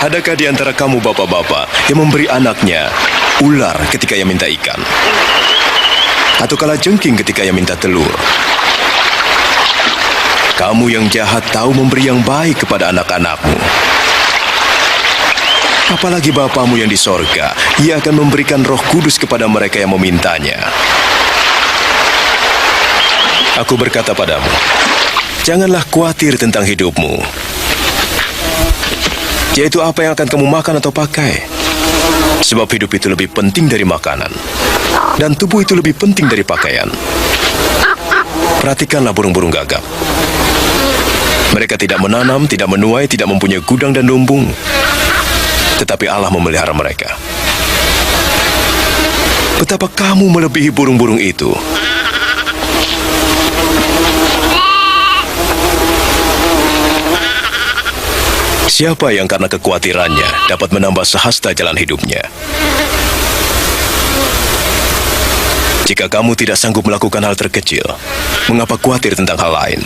Adakah di antara kamu bapak-bapak yang memberi anaknya ular ketika ia minta ikan? Atau kalajengking ketika ia minta telur? Kamu yang jahat tahu memberi yang baik kepada anak-anakmu. Apalagi Bapamu yang di sorga, Ia akan memberikan Roh Kudus kepada mereka yang memintanya. Aku berkata padamu, janganlah khawatir tentang hidupmu, yaitu apa yang akan kamu makan atau pakai. Sebab hidup itu lebih penting dari makanan, dan tubuh itu lebih penting dari pakaian. Perhatikanlah burung-burung gagak. Mereka tidak menanam, tidak menuai, tidak mempunyai gudang dan lumbung, tetapi Allah memelihara mereka. Betapa kamu melebihi burung-burung itu. Siapa yang karena kekhawatirannya dapat menambah sehasta jalan hidupnya? Jika kamu tidak sanggup melakukan hal terkecil, mengapa khawatir tentang hal lain?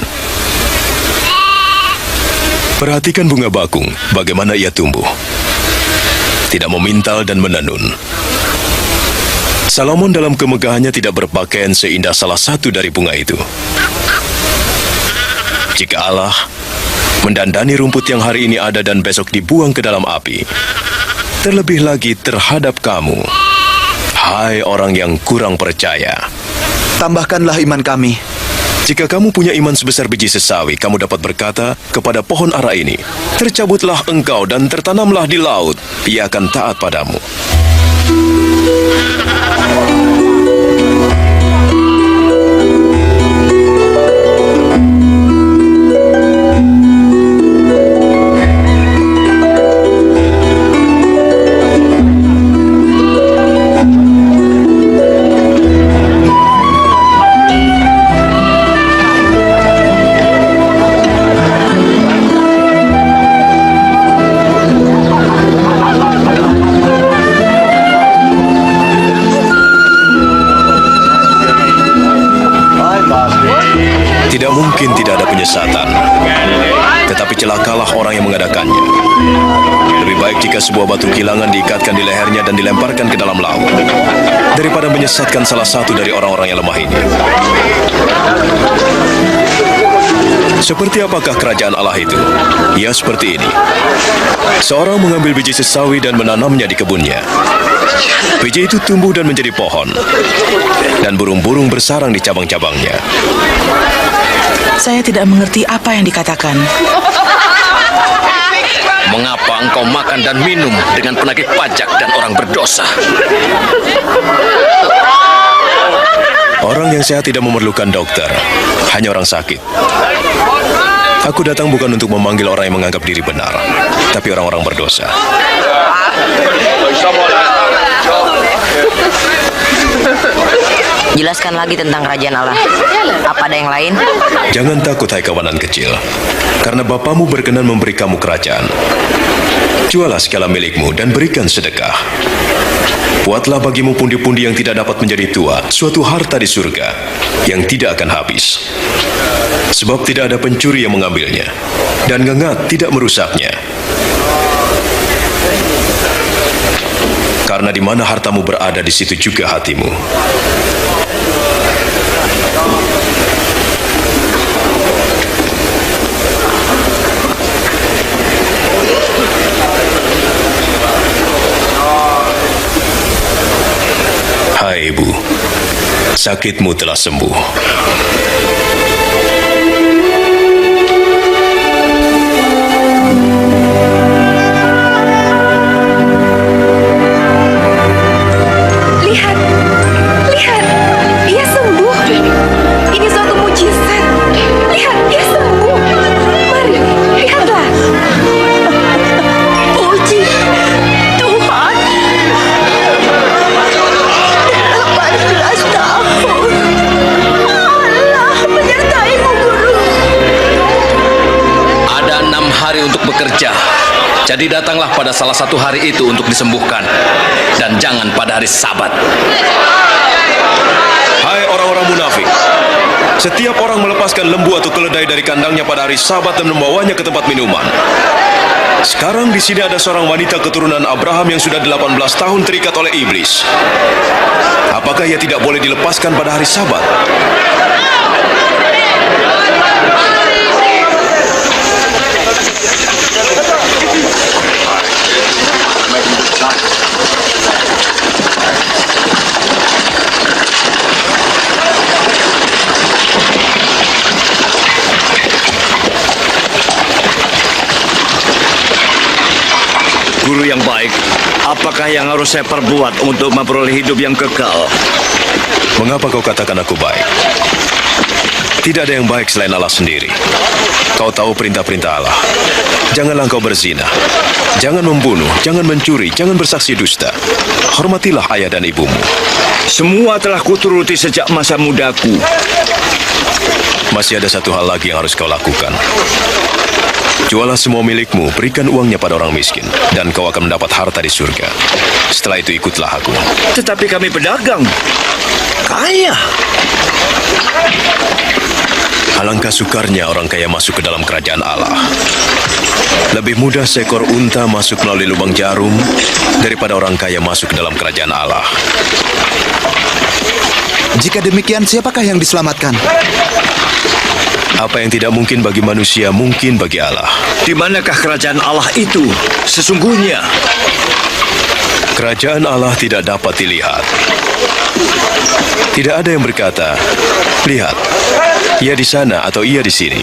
Perhatikan bunga bakung, bagaimana ia tumbuh. Tidak memintal dan menenun. Salomon dalam kemegahannya tidak berpakaian seindah salah satu dari bunga itu. Jika Allah mendandani rumput yang hari ini ada dan besok dibuang ke dalam api, terlebih lagi terhadap kamu, hai orang yang kurang percaya. Tambahkanlah iman kami. Jika kamu punya iman sebesar biji sesawi, kamu dapat berkata kepada pohon ara ini, tercabutlah engkau dan tertanamlah di laut, ia akan taat padamu. siasatan. Tetapi celakalah orang yang mengadakannya. Lebih baik jika sebuah batu kilangan diikatkan di lehernya dan dilemparkan ke dalam laut, daripada menyesatkan salah satu dari orang-orang yang lemah ini. Seperti apakah kerajaan Allah itu? Ya, seperti ini. Seorang mengambil biji sesawi dan menanamnya di kebunnya. Biji itu tumbuh dan menjadi pohon, dan burung-burung bersarang di cabang-cabangnya. Saya tidak mengerti apa yang dikatakan. Mengapa engkau makan dan minum dengan penagih pajak dan orang berdosa? Orang yang sehat tidak memerlukan dokter, hanya orang sakit. Aku datang bukan untuk memanggil orang yang menganggap diri benar, tapi orang-orang berdosa. Jelaskan lagi tentang kerajaan Allah. Apa ada yang lain? Jangan takut, hai kawanan kecil, karena Bapamu berkenan memberi kamu kerajaan. Jualah segala milikmu dan berikan sedekah. Buatlah bagimu pundi-pundi yang tidak dapat menjadi tua, suatu harta di surga yang tidak akan habis. Sebab tidak ada pencuri yang mengambilnya, dan ngengat tidak merusaknya. Karena di mana hartamu berada, di situ juga hatimu. Hai ibu, sakitmu telah sembuh. Lihat, dia sembuh. Ini suatu mujizat. Lihat, dia sembuh. Mari, lihatlah. Puji Tuhan. 18 tahun. Allah menyertaimu, Guru. Ada 6 hari untuk bekerja. Jadi datanglah pada salah satu hari itu untuk disembuhkan. Dan jangan pada hari Sabat. Hai orang-orang munafik, setiap orang melepaskan lembu atau keledai dari kandangnya pada hari Sabat dan membawanya ke tempat minuman. Sekarang di sini ada seorang wanita keturunan Abraham yang sudah 18 tahun terikat oleh iblis. Apakah ia tidak boleh dilepaskan pada hari Sabat? Guru yang baik, apakah yang harus saya perbuat untuk memperoleh hidup yang kekal? Mengapa kau katakan aku baik? Tidak ada yang baik selain Allah sendiri. Kau tahu perintah-perintah Allah. Janganlah kau berzina, jangan membunuh, jangan mencuri, jangan bersaksi dusta. Hormatilah ayah dan ibumu. Semua telah kuturuti sejak masa mudaku. Masih ada satu hal lagi yang harus kau lakukan. Jualah semua milikmu, berikan uangnya pada orang miskin, dan kau akan mendapat harta di surga. Setelah itu ikutlah aku. Tetapi kami pedagang, kaya. Alangkah sukarnya orang kaya masuk ke dalam kerajaan Allah. Lebih mudah seekor unta masuk melalui lubang jarum daripada orang kaya masuk ke dalam kerajaan Allah. Jika demikian, siapakah yang diselamatkan? Apa yang tidak mungkin bagi manusia, mungkin bagi Allah. Di manakah kerajaan Allah itu sesungguhnya? Kerajaan Allah tidak dapat dilihat. Tidak ada yang berkata, lihat, ia di sana atau ia di sini.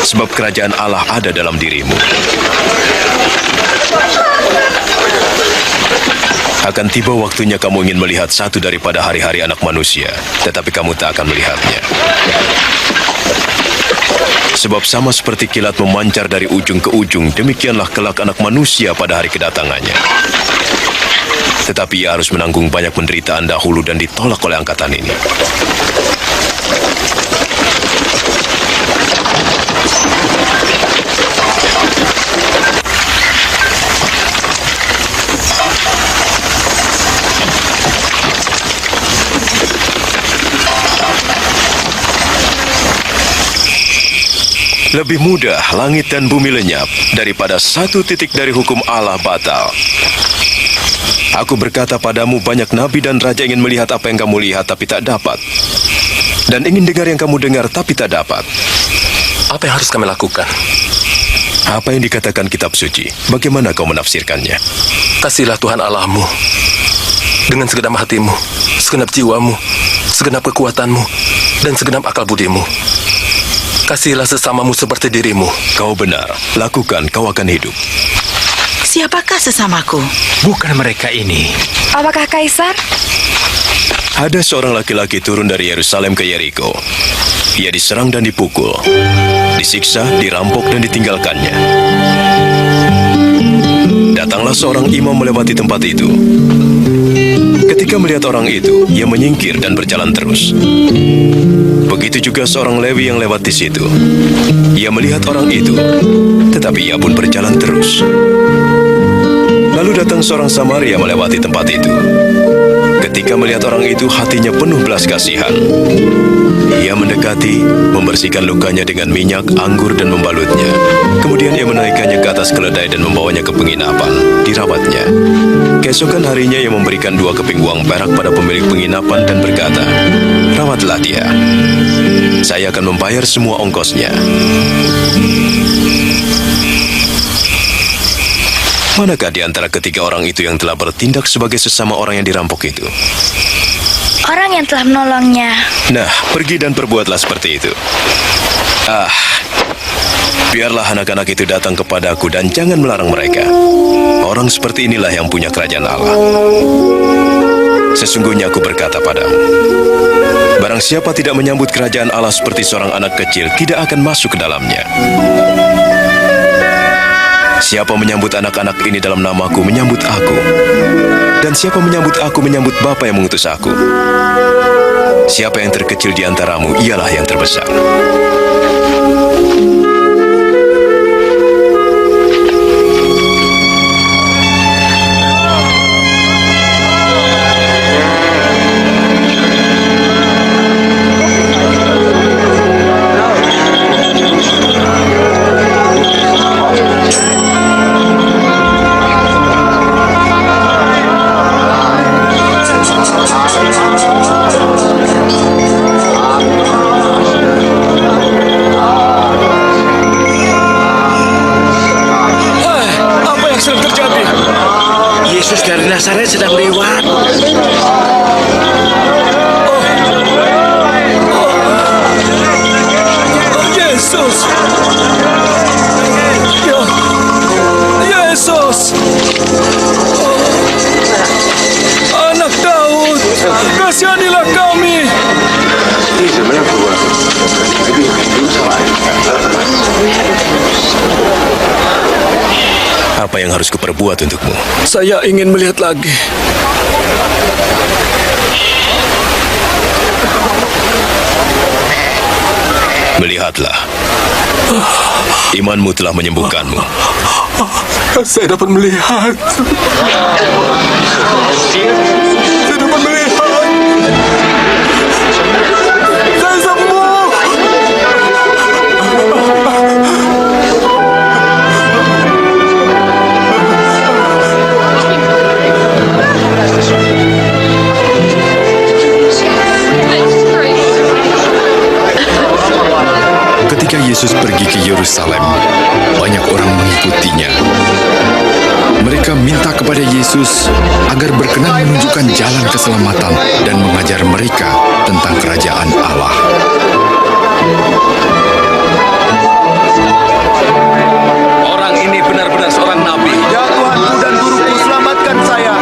Sebab kerajaan Allah ada dalam dirimu. Akan tiba waktunya kamu ingin melihat satu daripada hari-hari anak manusia, tetapi kamu tak akan melihatnya. Sebab sama seperti kilat memancar dari ujung ke ujung, demikianlah kelak anak manusia pada hari kedatangannya. Tetapi ia harus menanggung banyak penderitaan dahulu dan ditolak oleh angkatan ini. Lebih mudah langit dan bumi lenyap daripada satu titik dari hukum Allah batal. Aku berkata padamu, banyak nabi dan raja ingin melihat apa yang kamu lihat tapi tak dapat, dan ingin dengar yang kamu dengar tapi tak dapat. Apa yang harus kami lakukan? Apa yang dikatakan kitab suci, bagaimana kau menafsirkannya? Kasihilah Tuhan Allahmu dengan segenap hatimu, segenap jiwamu, segenap kekuatanmu, dan segenap akal budimu. Kasihilah sesamamu seperti dirimu. Kau benar, lakukan, kau akan hidup. Siapakah sesamaku? Bukan mereka ini. Apakah Kaisar? Ada seorang laki-laki turun dari Yerusalem ke Yeriko. Ia diserang dan dipukul, disiksa, dirampok, dan ditinggalkannya. Datanglah seorang imam melewati tempat itu. Ketika melihat orang itu, ia menyingkir dan berjalan terus. Begitu juga seorang Lewi yang lewat di situ. Ia melihat orang itu, tetapi ia pun berjalan terus. Lalu datang seorang Samaria melewati tempat itu. Ketika melihat orang itu, hatinya penuh belas kasihan. Ia mendekati, membersihkan lukanya dengan minyak, anggur, dan membalutnya. Kemudian ia menaikkannya ke atas keledai dan membawanya ke penginapan, dirawatnya. Keesokan harinya ia memberikan 2 keping uang perak pada pemilik penginapan dan berkata, "Rawatlah dia. Saya akan membayar semua ongkosnya." Manakah di antara ketiga orang itu yang telah bertindak sebagai sesama orang yang dirampok itu? Orang yang telah menolongnya. Nah, pergi dan perbuatlah seperti itu. Biarlah anak-anak itu datang kepadaku dan jangan melarang mereka. Orang seperti inilah yang punya kerajaan Allah. Sesungguhnya aku berkata padamu, barang siapa tidak menyambut kerajaan Allah seperti seorang anak kecil, tidak akan masuk ke dalamnya. Siapa menyambut anak-anak ini dalam namaku, menyambut aku. Dan siapa menyambut aku, menyambut Bapa yang mengutus aku. Siapa yang terkecil di antaramu, ialah yang terbesar. Yesus dari Nazaret sedang lewat. Yesus! Yesus! Anak Daud, kasihanilah kami! Apa yang harus kuperbuat untukmu? Saya ingin melihat lagi. Melihatlah. Imanmu telah menyembuhkanmu. Saya dapat melihat. Saya dapat melihat. Saya sembuh. Ketika Yesus pergi ke Yerusalem, banyak orang mengikutinya. Mereka minta kepada Yesus agar berkenan menunjukkan jalan keselamatan dan mengajar mereka tentang kerajaan Allah. Orang ini benar-benar seorang nabi. Ya Tuhanku dan guruku, selamatkan saya.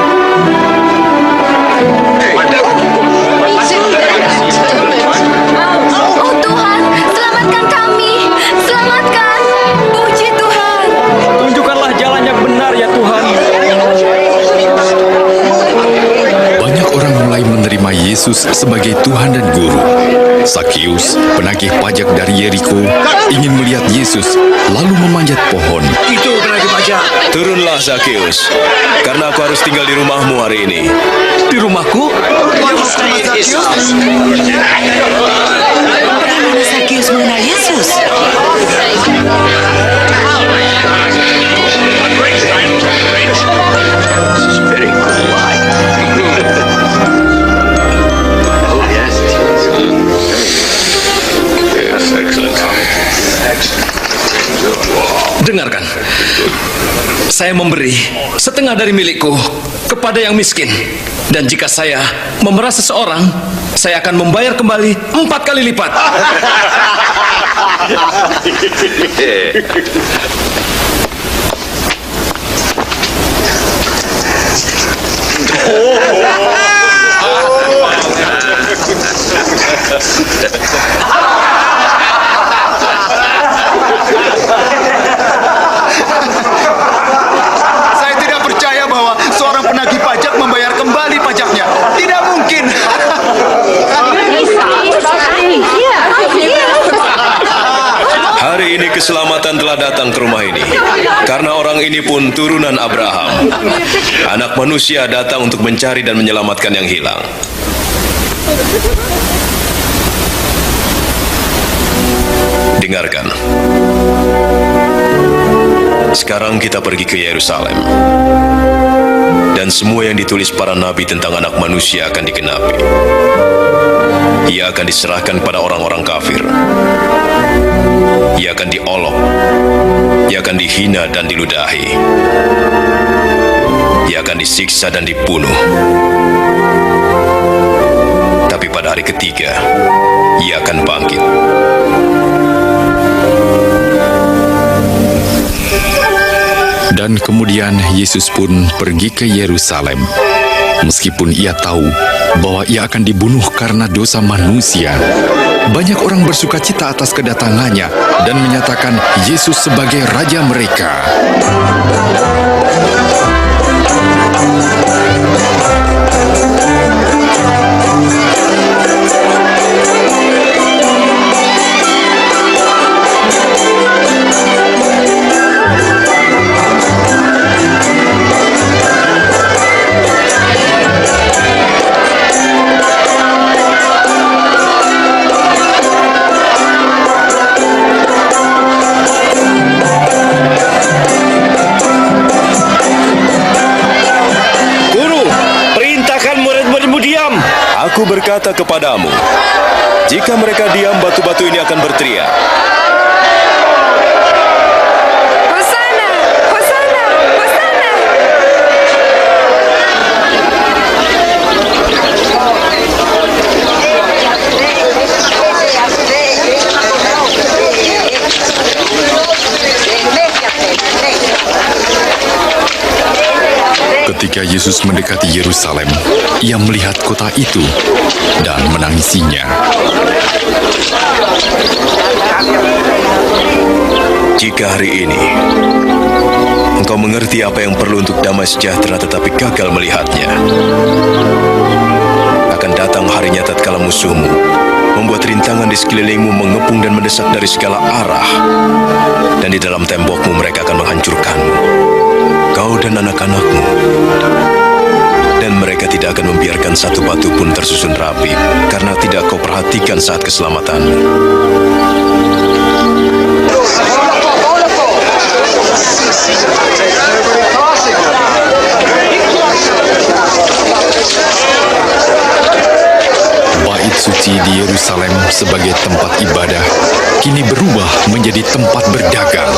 Oh Tuhan, selamatkan kami. Selamatkan. Puji Tuhan. Tunjukkanlah jalan yang benar ya Tuhan. Banyak orang mulai menerima Yesus sebagai Tuhan dan Guru. Sakius, penagih pajak dari Yeriko, ingin melihat Yesus, lalu memanjat pohon. Itu penagih pajak. Turunlah, Sakius, karena aku harus tinggal di rumahmu hari ini. Di rumahku? Bagaimana Sakius mengenal Yesus? Dengarkan, saya memberi setengah dari milikku kepada yang miskin. Dan jika saya memeras seseorang, saya akan membayar kembali 4 kali lipat. Saya tidak percaya bahwa seorang penagih pajak membayar kembali pajaknya. Tidak mungkin. Hari ini keselamatan telah datang ke rumah ini. Karena orang ini pun turunan Abraham. Anak manusia datang untuk mencari dan menyelamatkan yang hilang. Dengarkan. Sekarang kita pergi ke Yerusalem. Dan semua yang ditulis para nabi tentang anak manusia akan digenapi. Ia akan diserahkan pada orang-orang kafir. Ia akan diolok. Ia akan dihina dan diludahi. Ia akan disiksa dan dibunuh. Tapi pada hari ketiga, ia akan bangkit. Dan kemudian Yesus pun pergi ke Yerusalem. Meskipun ia tahu bahwa ia akan dibunuh karena dosa manusia, banyak orang bersuka cita atas kedatangannya dan menyatakan Yesus sebagai raja mereka. Aku berkata kepadamu, jika mereka diam, batu-batu ini akan berteriak. Hosana, Hosana, Hosana. Ketika Yesus mendekati Yerusalem, ia melihat kota itu dan menangisinya. Jika hari ini engkau mengerti apa yang perlu untuk damai sejahtera tetapi gagal melihatnya, akan datang harinya tatkala musuhmu membuat rintangan di sekelilingmu mengepung dan mendesak dari segala arah, dan di dalam tembokmu mereka akan menghancurkanmu, kau dan anak-anakmu. Dan mereka tidak akan membiarkan satu batu pun tersusun rapi, karena tidak kau perhatikan saat keselamatanmu. Bait suci di Yerusalem sebagai tempat ibadah kini berubah menjadi tempat berdagang.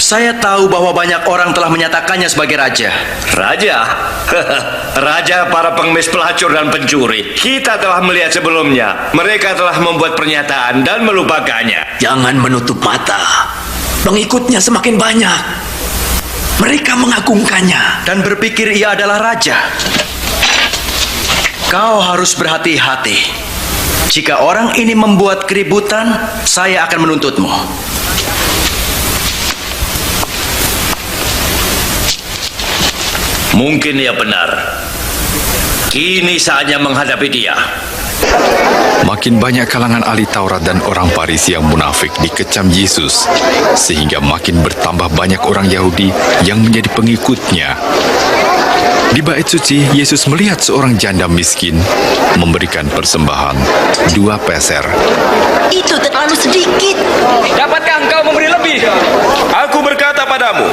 Saya tahu bahwa banyak orang telah menyatakannya sebagai raja. Raja? Raja para pengemis, pelacur dan pencuri. Kita telah melihat sebelumnya. Mereka telah membuat pernyataan dan melupakannya. Jangan menutup mata. Pengikutnya semakin banyak. Mereka mengagungkannya dan berpikir ia adalah raja. Kau harus berhati-hati. Jika orang ini membuat keributan, saya akan menuntutmu. Mungkin ia benar. Kini saatnya menghadapi dia. Makin banyak kalangan ahli Taurat dan orang Farisi yang munafik dikecam Yesus, sehingga makin bertambah banyak orang Yahudi yang menjadi pengikutnya. Di bait suci, Yesus melihat seorang janda miskin memberikan persembahan 2 peser. Itu terlalu sedikit. Dapatkah engkau memberi lebih? Aku berkata padamu,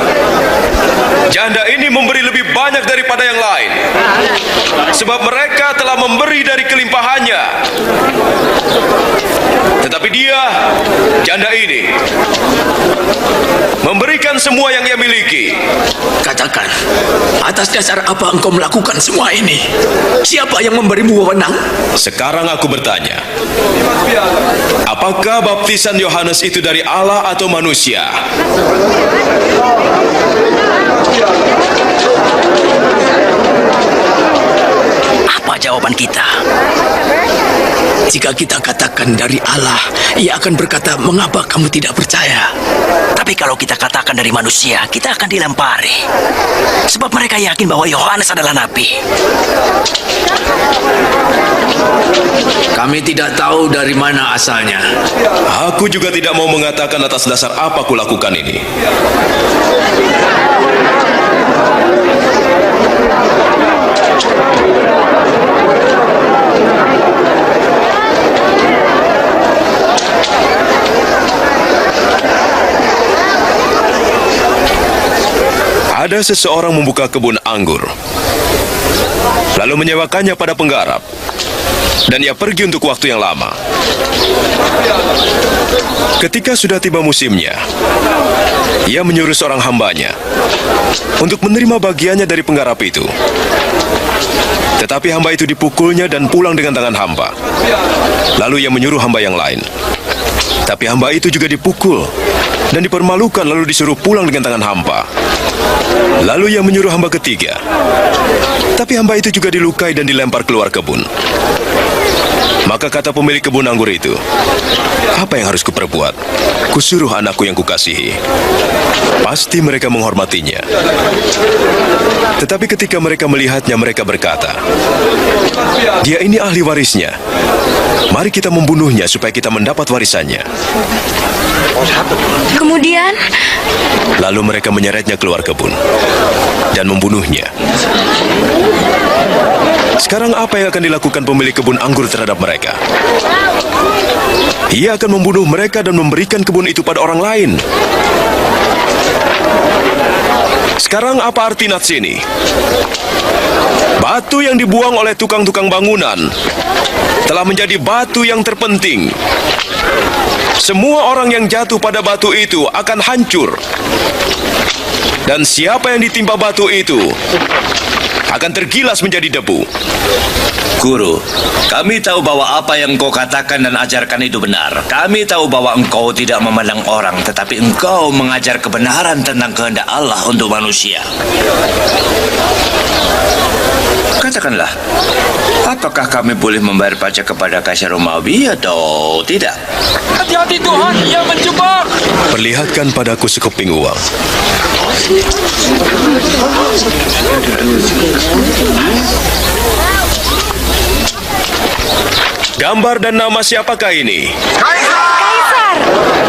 janda ini memberi lebih banyak daripada yang lain, sebab mereka telah memberi dari kelimpahannya. Tetapi dia, janda ini, memberikan semua yang ia miliki. Katakan, atas dasar apa engkau melakukan semua ini? Siapa yang memberimu wewenang? Sekarang aku bertanya, apakah baptisan Yohanes itu dari Allah atau manusia? Apa jawaban kita? Jika kita katakan dari Allah, ia akan berkata, mengapa kamu tidak percaya? Tapi kalau kita katakan dari manusia, kita akan dilempari. Sebab mereka yakin bahwa Yohanes adalah nabi. Kami tidak tahu dari mana asalnya. Aku juga tidak mau mengatakan atas dasar apa kulakukan ini. Ada seseorang membuka kebun anggur, lalu menyewakannya pada penggarap, dan ia pergi untuk waktu yang lama. Ketika sudah tiba musimnya, ia menyuruh seorang hambanya untuk menerima bagiannya dari penggarap itu. Tetapi hamba itu dipukulnya dan pulang dengan tangan hampa. Lalu ia menyuruh hamba yang lain. Tapi hamba itu juga dipukul dan dipermalukan, lalu disuruh pulang dengan tangan hampa. Lalu ia menyuruh hamba ketiga. Tapi hamba itu juga dilukai dan dilempar keluar kebun. Maka kata pemilik kebun anggur itu, apa yang harus kuperbuat? Kusuruh anakku yang kukasihi. Pasti mereka menghormatinya. Tetapi ketika mereka melihatnya, mereka berkata, dia ini ahli warisnya. Mari kita membunuhnya supaya kita mendapat warisannya. Kemudian, Lalu mereka menyeretnya keluar kebun dan membunuhnya. Sekarang apa yang akan dilakukan pemilik kebun anggur terhadap mereka? Ia akan membunuh mereka dan memberikan kebun itu pada orang lain. Sekarang apa arti nats ini? Batu yang dibuang oleh tukang-tukang bangunan telah menjadi batu yang terpenting. Semua orang yang jatuh pada batu itu akan hancur. Dan siapa yang ditimpa batu itu akan tergilas menjadi debu. Guru, kami tahu bahwa apa yang engkau katakan dan ajarkan itu benar. Kami tahu bahwa engkau tidak memandang orang, tetapi engkau mengajar kebenaran tentang kehendak Allah untuk manusia. Katakanlah, apakah kami boleh membayar pajak kepada Kaisar Romawi atau tidak? Hati-hati Tuhan, ia menjebak. Perlihatkan padaku sekeping uang. Gambar dan nama siapakah ini? Kaisar!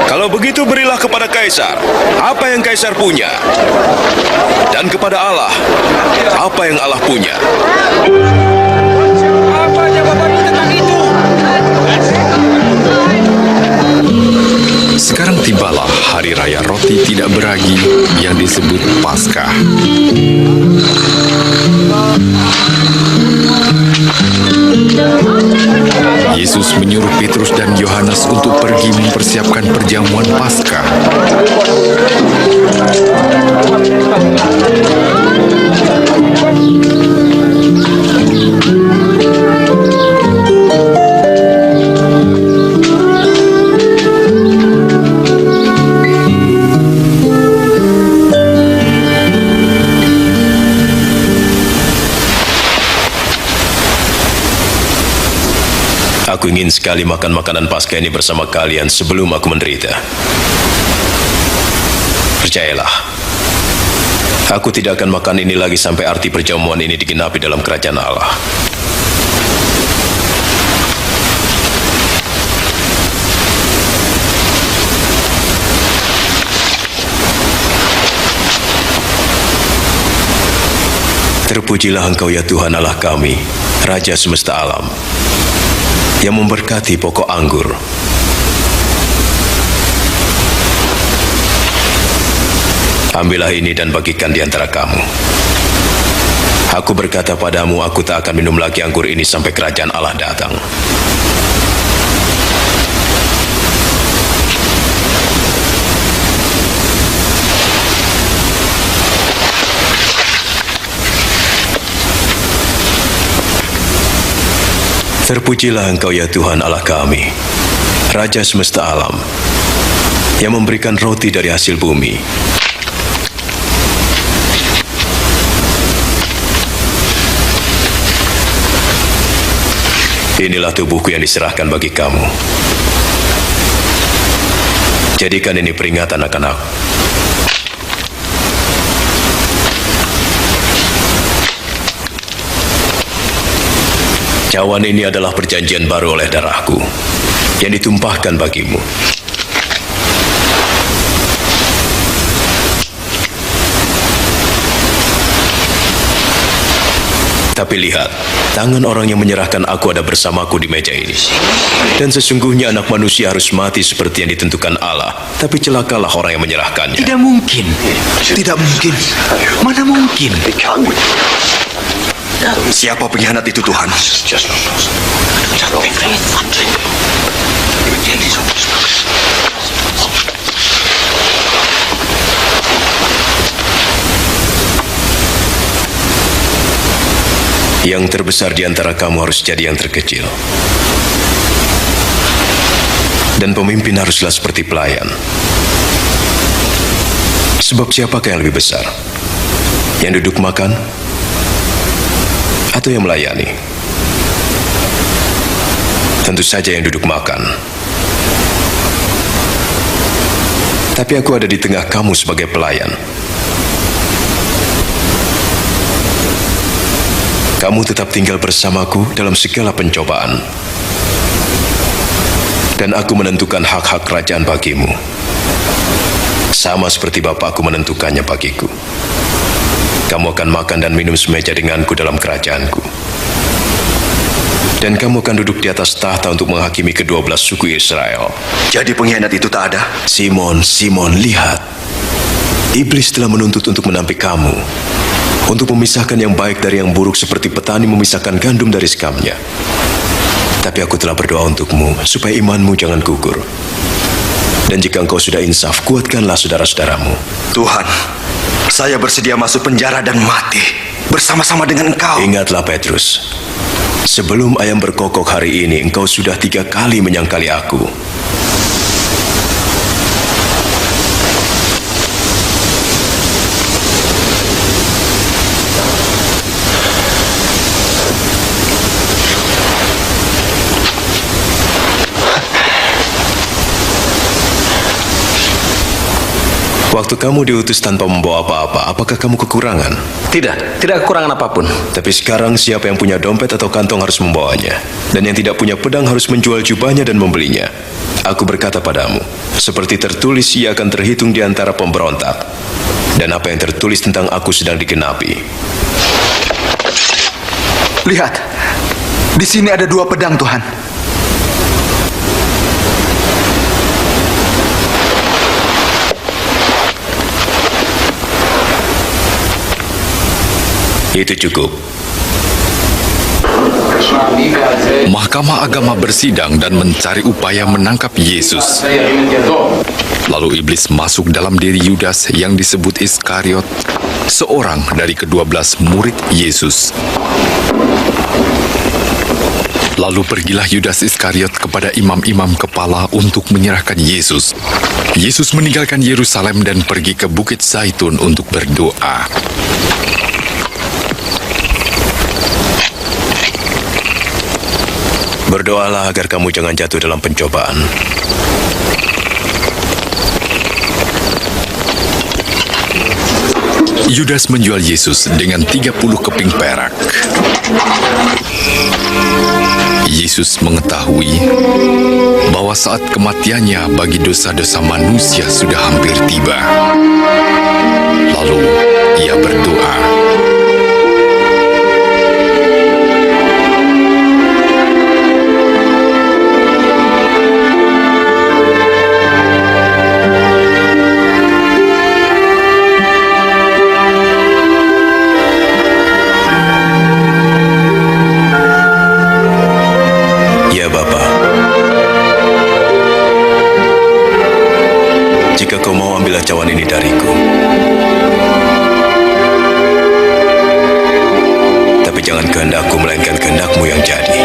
Kalau begitu berilah kepada Kaisar apa yang Kaisar punya, dan kepada Allah apa yang Allah punya. Apa jawabanmu tentang itu? Sekarang tibalah hari raya roti tidak beragi yang disebut Paskah. Yesus menyuruh Petrus dan Yohanes untuk pergi mempersiapkan perjamuan Paskah. ingin sekali makan makanan Paskah ini bersama kalian sebelum aku menderita. Percayalah, aku tidak akan makan ini lagi sampai arti perjamuan ini digenapi dalam kerajaan Allah. Terpujilah Engkau ya Tuhan Allah kami, Raja semesta alam, yang memberkati pokok anggur. Ambillah ini dan bagikan di antara kamu. Aku berkata padamu, aku tak akan minum lagi anggur ini sampai kerajaan Allah datang. Terpujilah Engkau ya Tuhan Allah kami, Raja semesta alam, yang memberikan roti dari hasil bumi. Inilah tubuhku yang diserahkan bagi kamu. Jadikan ini peringatan akan aku. Cawan ini adalah perjanjian baru oleh darahku yang ditumpahkan bagimu. Tapi lihat, tangan orang yang menyerahkan aku ada bersamaku di meja ini. Dan sesungguhnya anak manusia harus mati seperti yang ditentukan Allah. Tapi celakalah orang yang menyerahkannya. Tidak mungkin. Tidak mungkin. Mana mungkin? Siapa pengkhianat itu, Tuhan? Yang terbesar di antara kamu harus jadi yang terkecil. Dan pemimpin haruslah seperti pelayan. Sebab siapakah yang lebih besar? Yang duduk makan? Atau yang melayani? Tentu saja yang duduk makan. Tapi aku ada di tengah kamu sebagai pelayan. Kamu tetap tinggal bersamaku dalam segala pencobaan. Dan aku menentukan hak-hak kerajaan bagimu. Sama seperti Bapakku menentukannya bagiku. Kamu akan makan dan minum semeja denganku dalam kerajaanku. Dan kamu akan duduk di atas tahta untuk menghakimi ke-12 suku Israel. Jadi pengkhianat itu tak ada? Simon, Simon, lihat. Iblis telah menuntut untuk menampik kamu. Untuk memisahkan yang baik dari yang buruk seperti petani memisahkan gandum dari sekamnya. Tapi aku telah berdoa untukmu supaya imanmu jangan gugur. Dan jika engkau sudah insaf, kuatkanlah saudara-saudaramu. Tuhan, saya bersedia masuk penjara dan mati bersama-sama dengan engkau. Ingatlah Petrus, sebelum ayam berkokok hari ini, engkau sudah 3 kali menyangkali aku. Waktu kamu diutus tanpa membawa apa-apa, apakah kamu kekurangan? Tidak kekurangan apapun. Tapi sekarang siapa yang punya dompet atau kantong harus membawanya. Dan yang tidak punya pedang harus menjual jubahnya dan membelinya. Aku berkata padamu, seperti tertulis ia akan terhitung di antara pemberontak. Dan apa yang tertulis tentang aku sedang digenapi. Lihat, di sini ada 2 pedang, Tuhan. Itu cukup. Mahkamah agama bersidang dan mencari upaya menangkap Yesus. Lalu iblis masuk dalam diri Yudas yang disebut Iskariot, seorang dari ke-12 murid Yesus. Lalu pergilah Yudas Iskariot kepada imam-imam kepala untuk menyerahkan Yesus. Yesus meninggalkan Yerusalem dan pergi ke Bukit Zaitun untuk berdoa. Berdoalah agar kamu jangan jatuh dalam pencobaan. Yudas menjual Yesus dengan 30 keping perak. Yesus mengetahui bahwa saat kematiannya bagi dosa-dosa manusia sudah hampir tiba. Lalu ia berdoa, Ya Bapa, jika kau mau ambil cawan ini dariku, tapi jangan kehendakku melainkan kehendakmu yang jadi.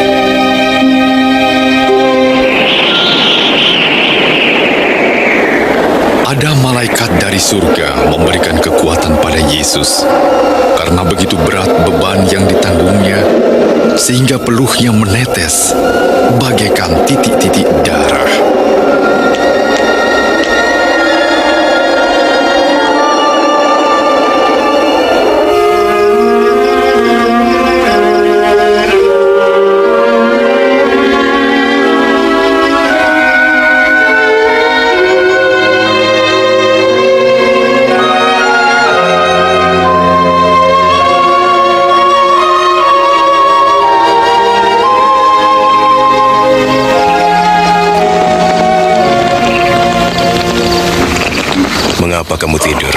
ada malaikat dari surga memberikan kekuatan pada Yesus karena begitu berat beban yang ditanggungnya sehingga peluhnya menetes bagaikan titik-titik darah. Mengapa kamu tidur?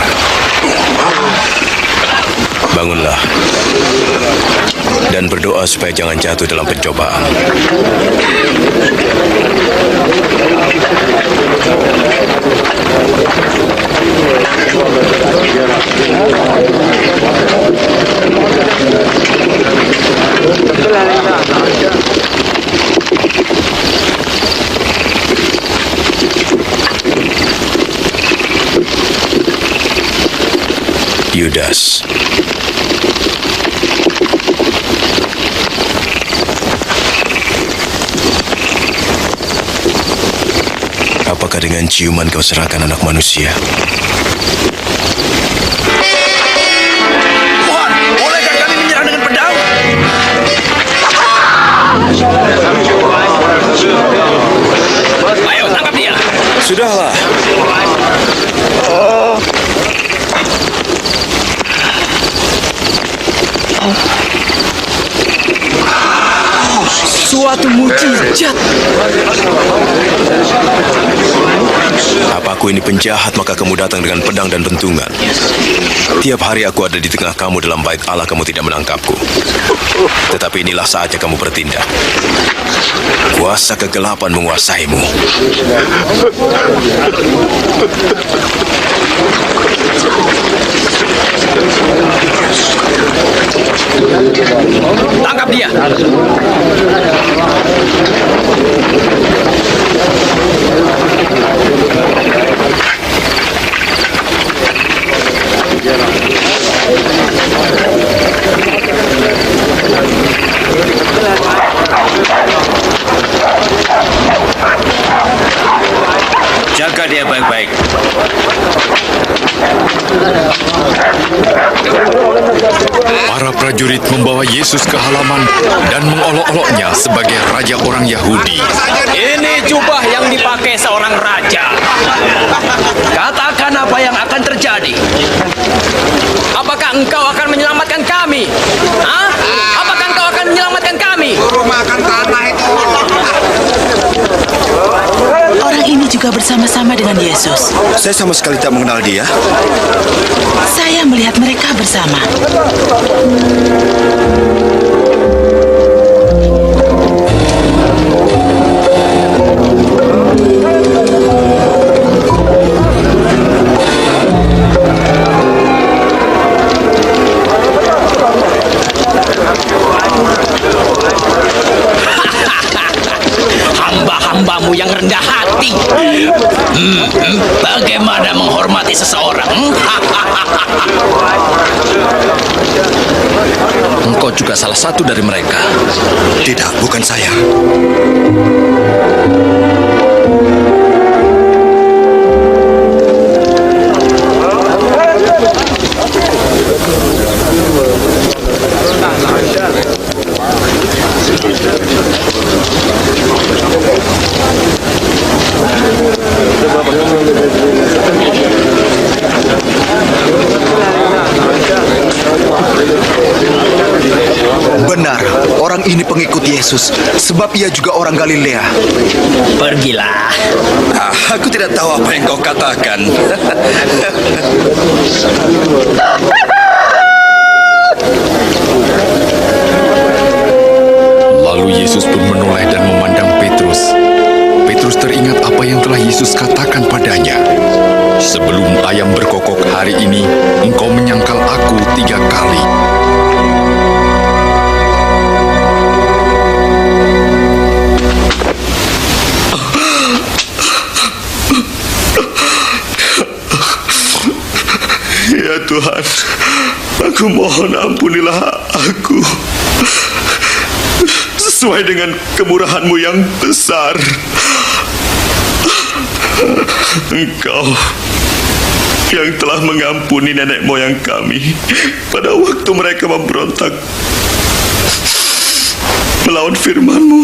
Bangunlah dan berdoa supaya jangan jatuh dalam pencobaan. Yudas, apakah dengan ciuman kau serahkan anak manusia? Tuhan, bolehkah kami menyerang dengan pedang? Ayo, tangkap dia. Sudahlah. Suatu mukjizat. Apa aku ini penjahat maka kamu datang dengan pedang dan bentungan? Tiap hari aku ada di tengah kamu dalam bait Allah, kamu tidak menangkapku. Tetapi inilah saatnya kamu bertindak. Kuasa kegelapan menguasaimu. Tangkap dia. Jaga dia baik-baik. Para prajurit membawa Yesus ke halaman dan mengolok-oloknya sebagai raja orang Yahudi. Ini jubah yang dipakai seorang raja. Katakan apa yang akan terjadi. Apakah engkau akan menyelamatkan kami? Hah? Apakah engkau akan menyelamatkan kami? Makan tanah itu. Orang ini juga bersama-sama dengan Yesus. Saya sama sekali tak mengenal dia. Saya melihat mereka bersama. Hamba-hambamu yang rendah hati. Bagaimana menghormati seseorang? Engkau juga salah satu dari mereka. Tidak, bukan saya. Benar, orang ini pengikut Yesus, sebab ia juga orang Galilea. Pergilah. Aku tidak tahu apa yang kau katakan. Lalu Yesus pun menoleh dan memandang Petrus. Petrus teringat apa yang telah Yesus katakan padanya. Sebelum ayam berkokok hari ini, engkau menyangkal aku 3 kali. Ya Tuhan, aku mohon ampunilah aku. Sesuai dengan kemurahan-Mu yang besar. Engkau yang telah mengampuni nenek moyang kami pada waktu mereka memberontak melawan firman-Mu.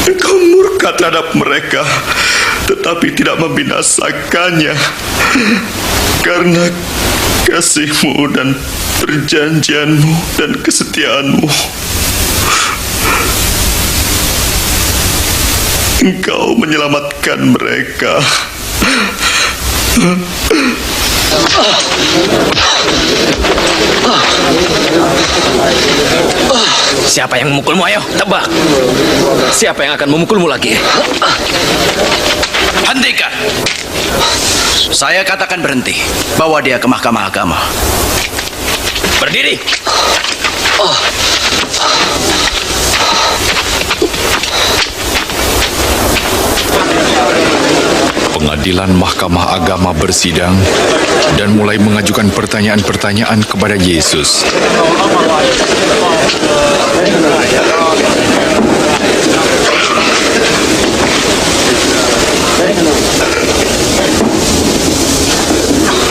Engkau murka terhadap mereka, tetapi tidak membinasakannya. Karena kasih-Mu dan perjanjian-Mu dan kesetiaan-Mu, Engkau menyelamatkan mereka. Siapa yang memukulmu? Ayo, tebak. Siapa yang akan memukulmu lagi? Hentikan. Saya katakan berhenti. Bawa dia ke mahkamah agama. Berdiri. Pengadilan Mahkamah Agama bersidang dan mulai mengajukan pertanyaan-pertanyaan kepada Yesus.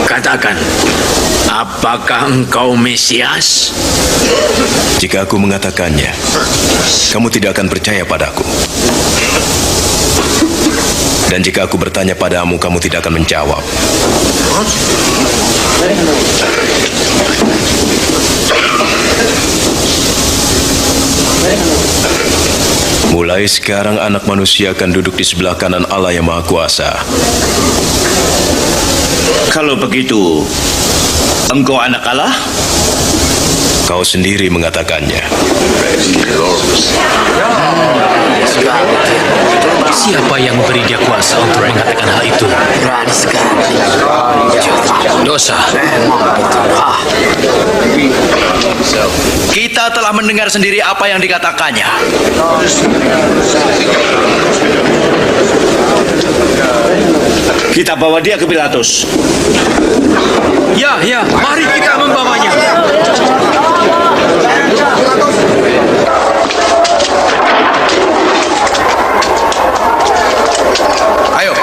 Katakan, apakah engkau Mesias? Jika aku mengatakannya, kamu tidak akan percaya padaku. Dan jika aku bertanya padamu, kamu tidak akan menjawab. Mulai sekarang anak manusia akan duduk di sebelah kanan Allah yang Maha Kuasa. Kalau begitu, engkau anak Allah? Kau sendiri mengatakannya. Siapa yang memberi dia kuasa untuk mengatakan hal itu? Dosa. Kita telah mendengar sendiri apa yang dikatakannya. Kita bawa dia ke Pilatus. Ya, mari kita membawanya. Ayo.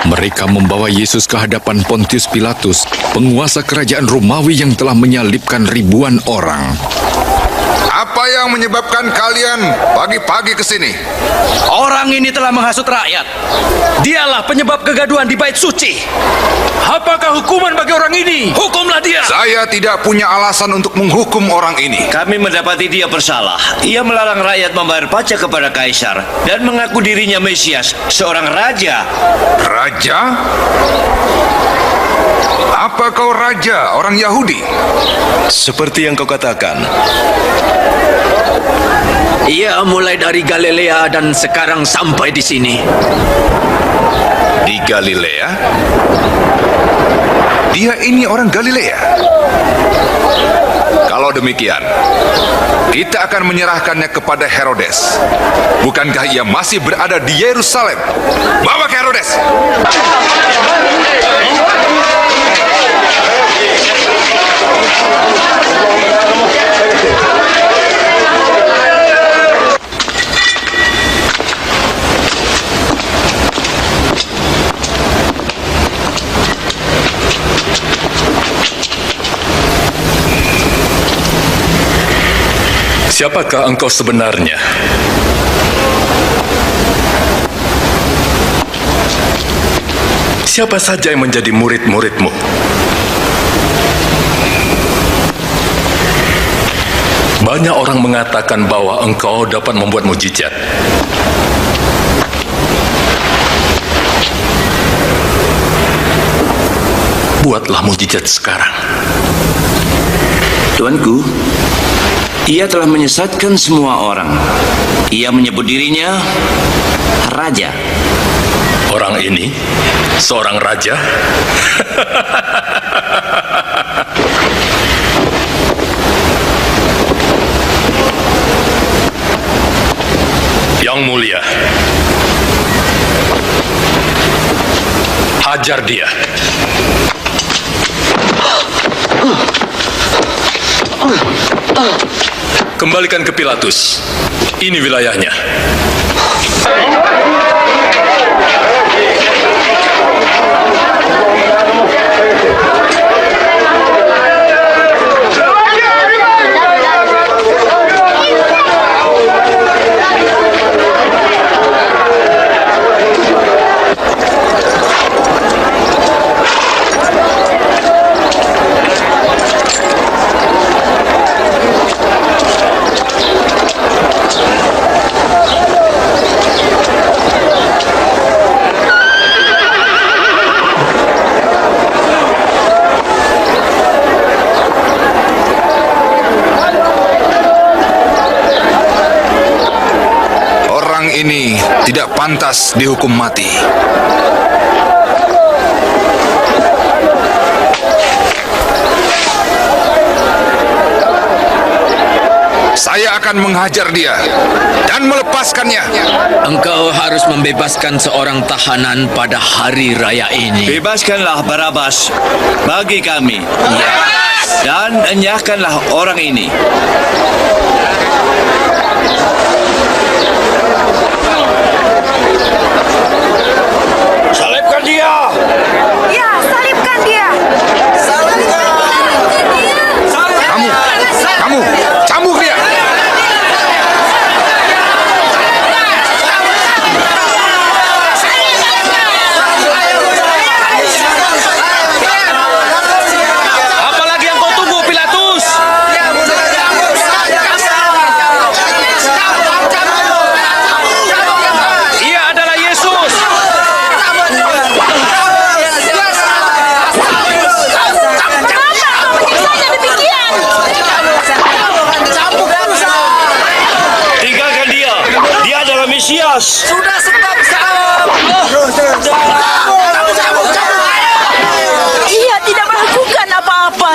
Mereka membawa Yesus ke hadapan Pontius Pilatus, penguasa kerajaan Romawi yang telah menyalibkan ribuan orang. Apa yang menyebabkan kalian pagi-pagi ke sini? Orang ini telah menghasut rakyat. Dialah penyebab kegaduhan di bait suci. Apakah hukuman bagi orang ini? Hukumlah dia. Saya tidak punya alasan untuk menghukum orang ini. Kami mendapati dia bersalah. Ia melarang rakyat membayar pajak kepada Kaisar dan mengaku dirinya Mesias, seorang raja. Raja? Apa kau raja orang Yahudi? Seperti yang kau katakan. Ia mulai dari Galilea dan sekarang sampai di sini. Di Galilea? Dia ini orang Galilea. Kalau demikian, kita akan menyerahkannya kepada Herodes. Bukankah ia masih berada di Yerusalem? Bawa ke Herodes! Siapakah engkau sebenarnya? Siapa saja yang menjadi murid-muridmu? Banyak orang mengatakan bahwa engkau dapat membuat mujizat. Buatlah mujizat sekarang. Tuanku, ia telah menyesatkan semua orang. Ia menyebut dirinya raja. Orang ini seorang raja? Yang mulia, hajar dia. Kembalikan ke Pilatus. Ini wilayahnya. Ini tidak pantas dihukum mati. Saya akan menghajar dia dan melepaskannya. Engkau harus membebaskan seorang tahanan pada hari raya ini. Bebaskanlah Barabas bagi kami. Ya. Dan enyahkanlah orang ini. Salibkan dia! Ya, salibkan dia! Kamu, cambuk dia! Apalagi yang kau tunggu, Pilatus? Ia adalah Yesus. Tinggalkan dia. Dia adalah Mesias. Sudah stop. Ia tidak melakukan apa-apa.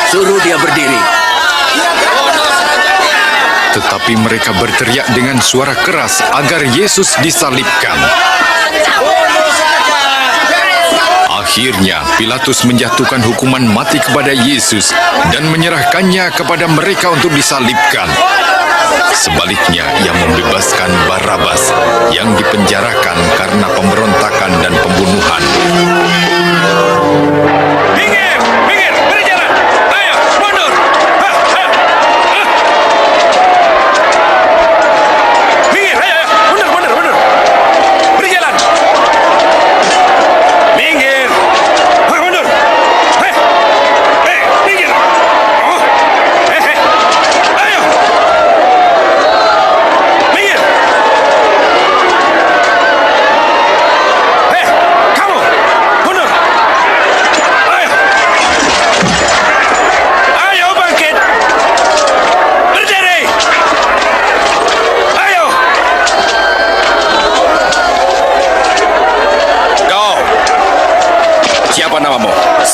Suruh dia berdiri. Tetapi mereka berteriak dengan suara keras agar Yesus disalibkan. Akhirnya, Pilatus menjatuhkan hukuman mati kepada Yesus dan menyerahkannya kepada mereka untuk disalibkan. Sebaliknya, ia membebaskan Barabas yang dipenjarakan karena pemberontakan dan pembunuhan. Minggir, minggir, beri jalan. Ayo, mundur. Minggir, ayo, mundur, mundur, mundur. Beri jalan. Minggir. Mundur. Minggir. Ayo. Minggir.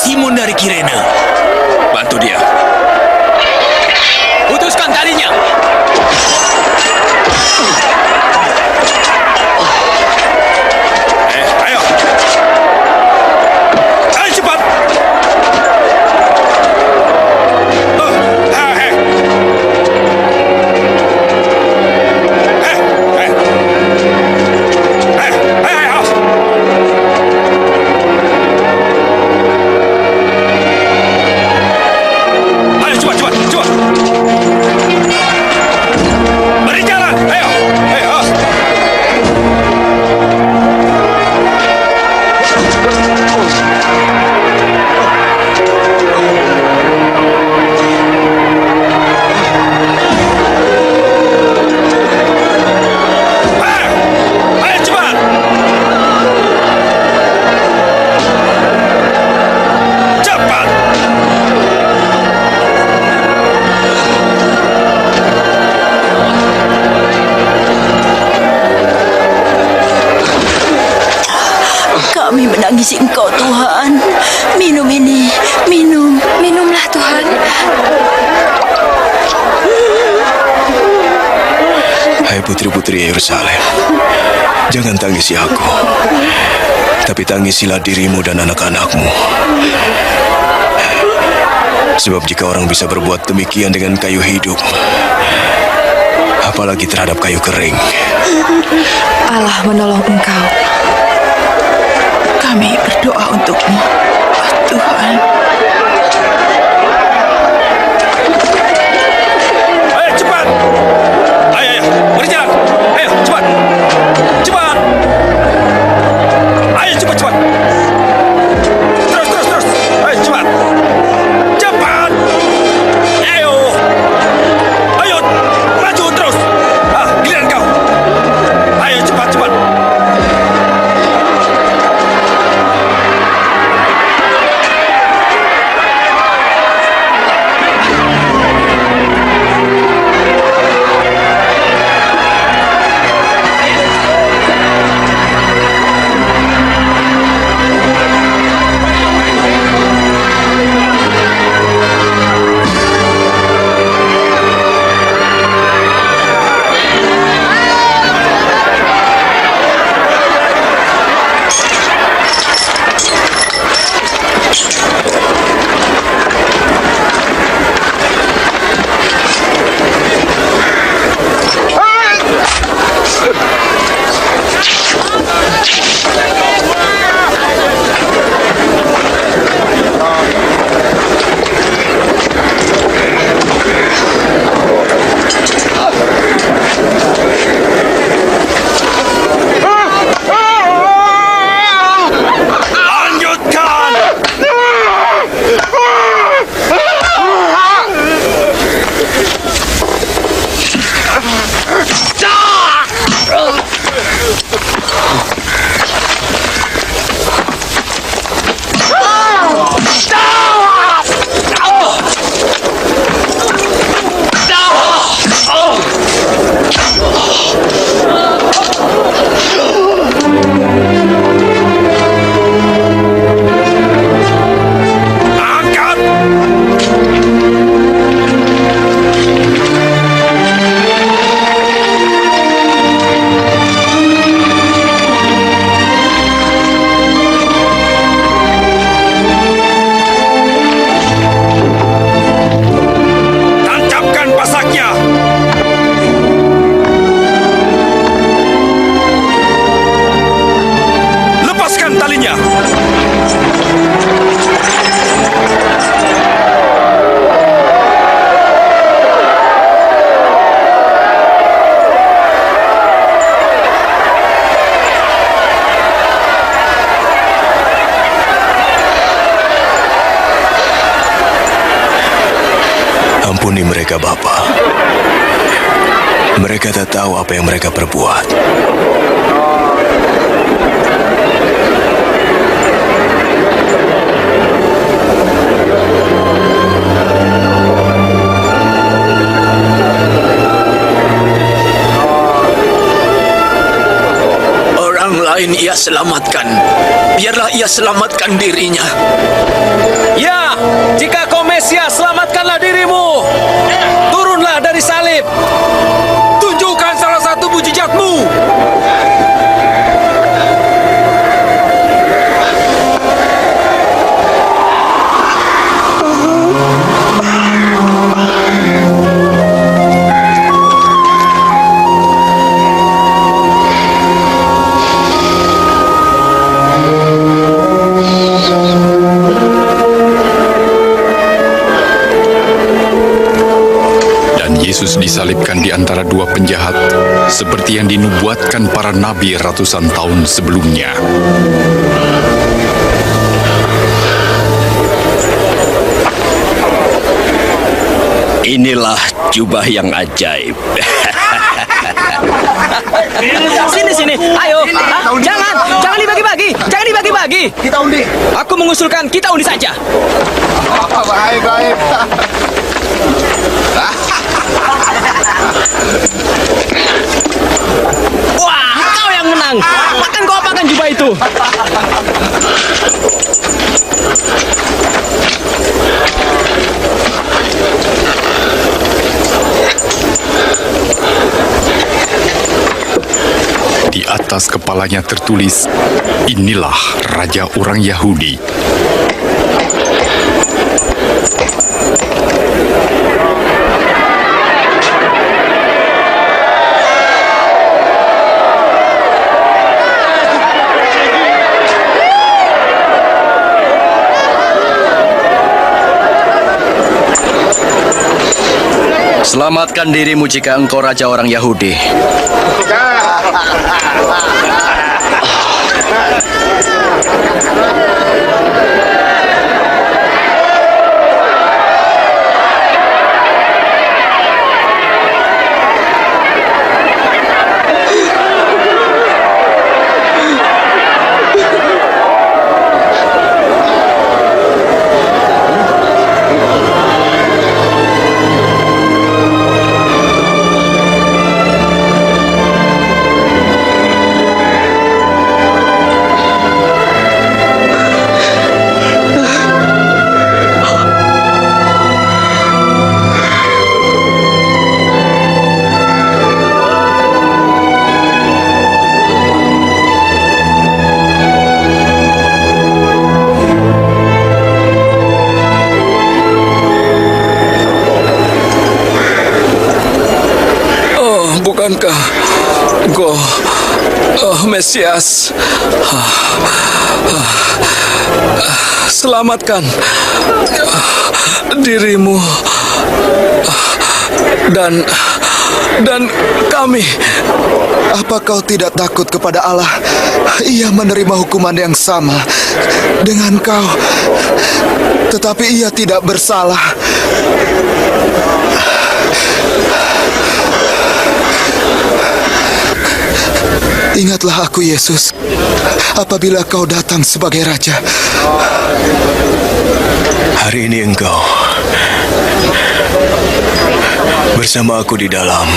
Simon dari Kirene. Bantu dia. Putuskan talinya. Ayo. Ayo cepat. Ayo cepat. Beri jalan. Ayo. Ayo cepat. Cepat. Kami menangisi Engkau, Tuhan. Minum ini, minum. Minumlah, Tuhan. Hai putri-putri Yerusalem, jangan tangisi aku, tapi tangisilah dirimu dan anak-anakmu. Sebab jika orang bisa berbuat demikian dengan kayu hidup, apalagi terhadap kayu kering. Allah menolong engkau. Kami berdoa untukmu, Tuhan. Ayo cepat. Ayo. Berjalan. Ayo cepat. Cepat. Ayo cepat. Terus. Ayo cepat. Cepat. Ayo. Maju terus. Giliran kau. Ayo cepat. Ampuni mereka, Bapa. Mereka tak tahu apa yang mereka perbuat. Orang lain ia selamatkan. Biarlah ia selamatkan dirinya. Ya, jika kau Mesias, selamatkanlah dirimu. Turunlah dari salib. Tunjukkan salah satu mujizatmu. Yesus disalibkan di antara dua penjahat, seperti yang dinubuatkan para nabi ratusan tahun sebelumnya. Inilah jubah yang ajaib. Sini, ayo. Jangan dibagi-bagi. Kita undi. Aku mengusulkan kita undi saja. Baik. Wah, kau yang menang. Akan kau apakan jubah itu? Di atas kepalanya tertulis, "Inilah Raja orang Yahudi." Selamatkan dirimu jika engkau raja orang Yahudi. Bukankah engkau Mesias? Selamatkan dirimu dan kami. Apa kau tidak takut kepada Allah? Ia menerima hukuman yang sama dengan kau, tetapi ia tidak bersalah. Ingatlah aku, Yesus, apabila kau datang sebagai Raja. Hari ini engkau bersama aku di dalam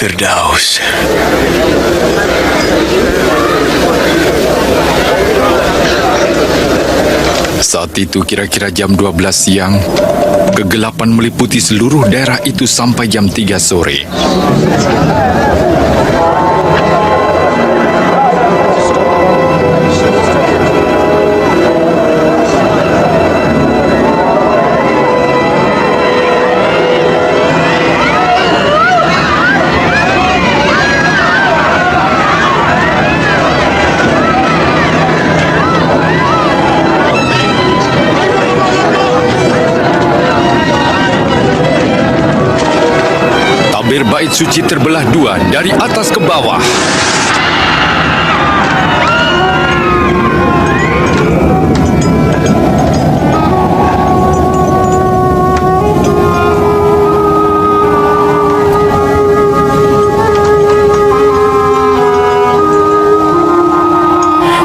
Firdaus. Saat itu kira-kira jam 12 siang, kegelapan meliputi seluruh daerah itu sampai jam 3 sore. Tabir bait suci terbelah dua dari atas ke bawah.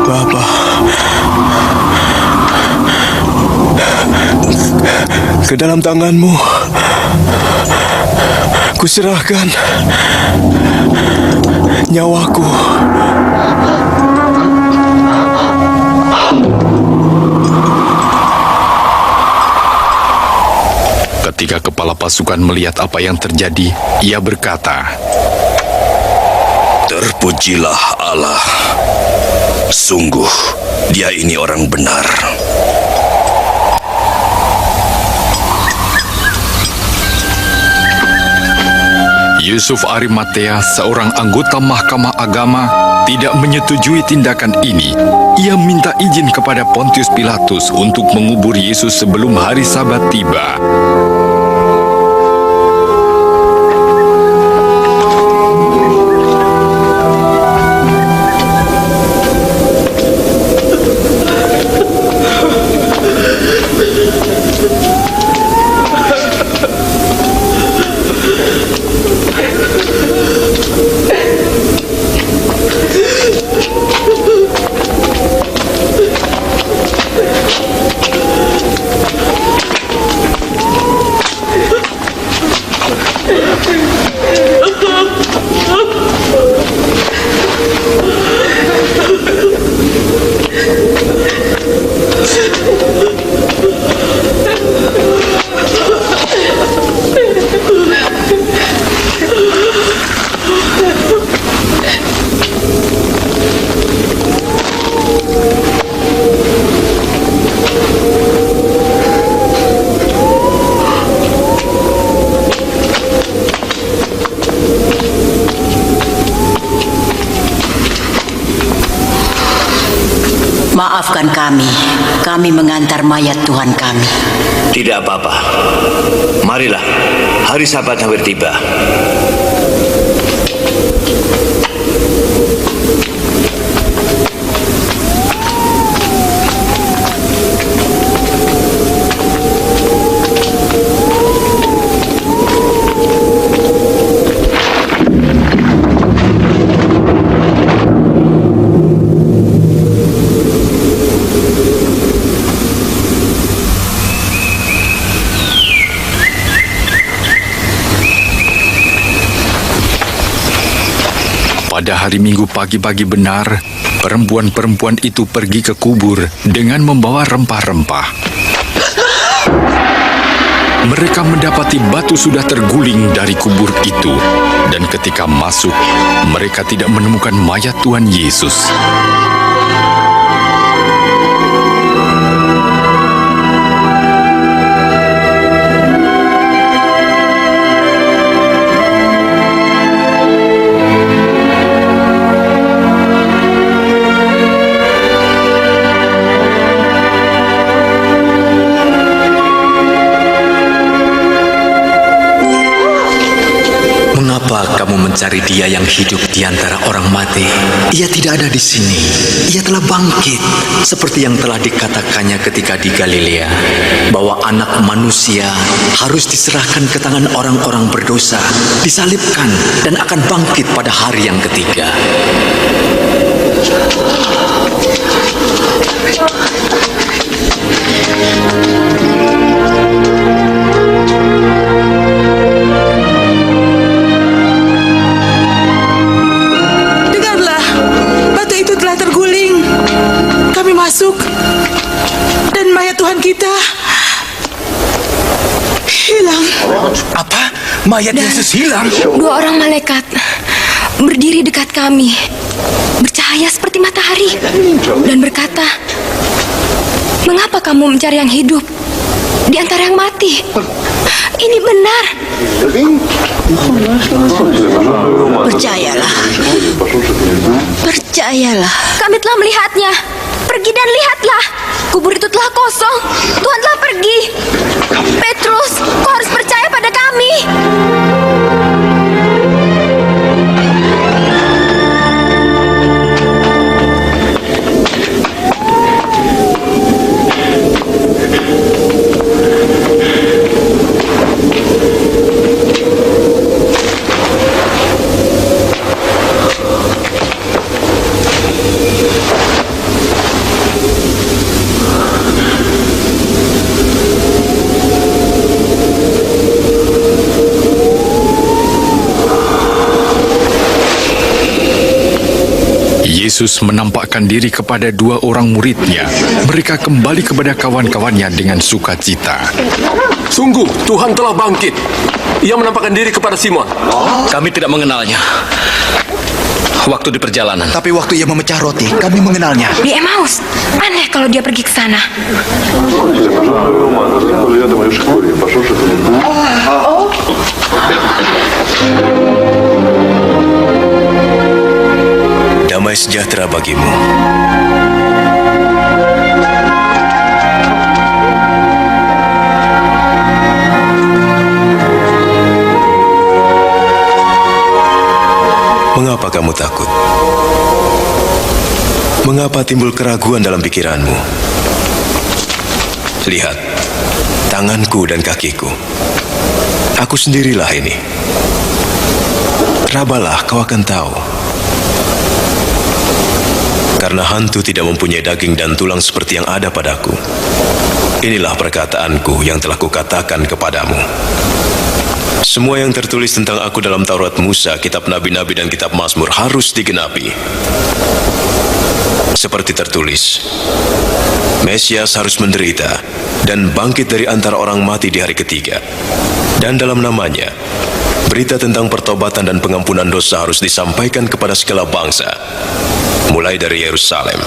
Bapa, ke dalam tangan-Mu kuserahkan Nyawaku. Ketika kepala pasukan melihat apa yang terjadi, ia berkata, Terpujilah Allah. Sungguh, dia ini orang benar. Yusuf Arimatea, seorang anggota Mahkamah Agama, tidak menyetujui tindakan ini. Ia minta izin kepada Pontius Pilatus untuk mengubur Yesus sebelum hari Sabat tiba. Maafkan kami mengantar mayat Tuhan kami. Tidak apa-apa. Marilah, hari Sabat hampir tiba. Pada hari Minggu pagi-pagi benar, perempuan-perempuan itu pergi ke kubur dengan membawa rempah-rempah. Mereka mendapati batu sudah terguling dari kubur itu, dan ketika masuk, mereka tidak menemukan mayat Tuhan Yesus. Mengapa kamu mencari Dia yang hidup di antara orang mati? Ia tidak ada di sini. Ia telah bangkit, seperti yang telah dikatakannya ketika di Galilea, bahwa Anak Manusia harus diserahkan ke tangan orang-orang berdosa, disalibkan, dan akan bangkit pada hari yang ketiga. Masuk dan mayat Tuhan kita hilang. Apa? Mayat Yesus hilang? Dua orang malaikat berdiri dekat kami, bercahaya seperti matahari, dan berkata, "Mengapa kamu mencari yang hidup di antara yang mati? Ini benar." Percayalah. Percayalah. Kami telah melihatnya. Pergi dan lihatlah. Kubur itu telah kosong. Tuhan telah pergi. Petrus, kau harus percaya pada kami. Yesus menampakkan diri kepada 2 orang muridnya. Mereka kembali kepada kawan-kawannya dengan sukacita. Sungguh, Tuhan telah bangkit. Ia menampakkan diri kepada Simon. Kami tidak mengenalnya. Waktu di perjalanan. Tapi waktu ia memecah roti, kami mengenalnya. Di Emmaus. Aneh kalau dia pergi ke sana. Damai sejahtera bagimu. Mengapa kamu takut? Mengapa timbul keraguan dalam pikiranmu? Lihat, tanganku dan kakiku. Aku sendirilah ini. Rabalah, kau akan tahu. Karena hantu tidak mempunyai daging dan tulang seperti yang ada padaku. Inilah perkataanku yang telah kukatakan kepadamu. Semua yang tertulis tentang aku dalam Taurat Musa, kitab Nabi-Nabi dan kitab Mazmur harus digenapi. Seperti tertulis, Mesias harus menderita dan bangkit dari antara orang mati di hari ketiga. Dan dalam namanya, berita tentang pertobatan dan pengampunan dosa harus disampaikan kepada segala bangsa, mulai dari Yerusalem.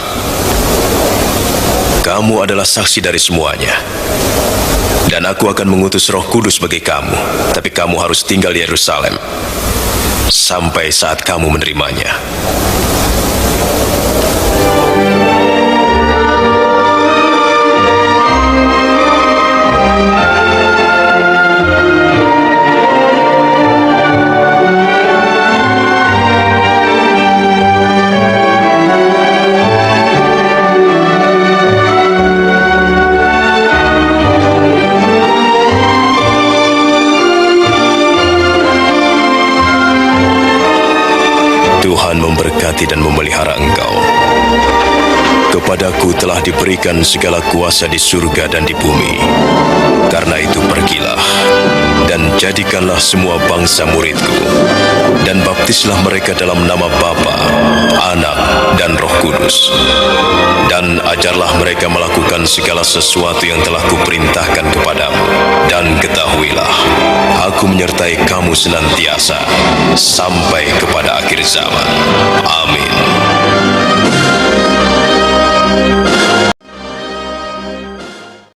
Kamu adalah saksi dari semuanya. Dan aku akan mengutus Roh Kudus bagi kamu, tapi kamu harus tinggal di Yerusalem sampai saat kamu menerimanya. Tuhan memberkati dan memelihara engkau. Kepadaku telah diberikan segala kuasa di surga dan di bumi. Karena itu pergilah dan jadikanlah semua bangsa muridku, dan baptislah mereka dalam nama Bapa, Anak, dan Roh Kudus. Dan ajarlah mereka melakukan segala sesuatu yang telah kuperintahkan kepadamu. Dan ketahuilah, aku menyertai kamu senantiasa sampai kepada akhir zaman. Amin.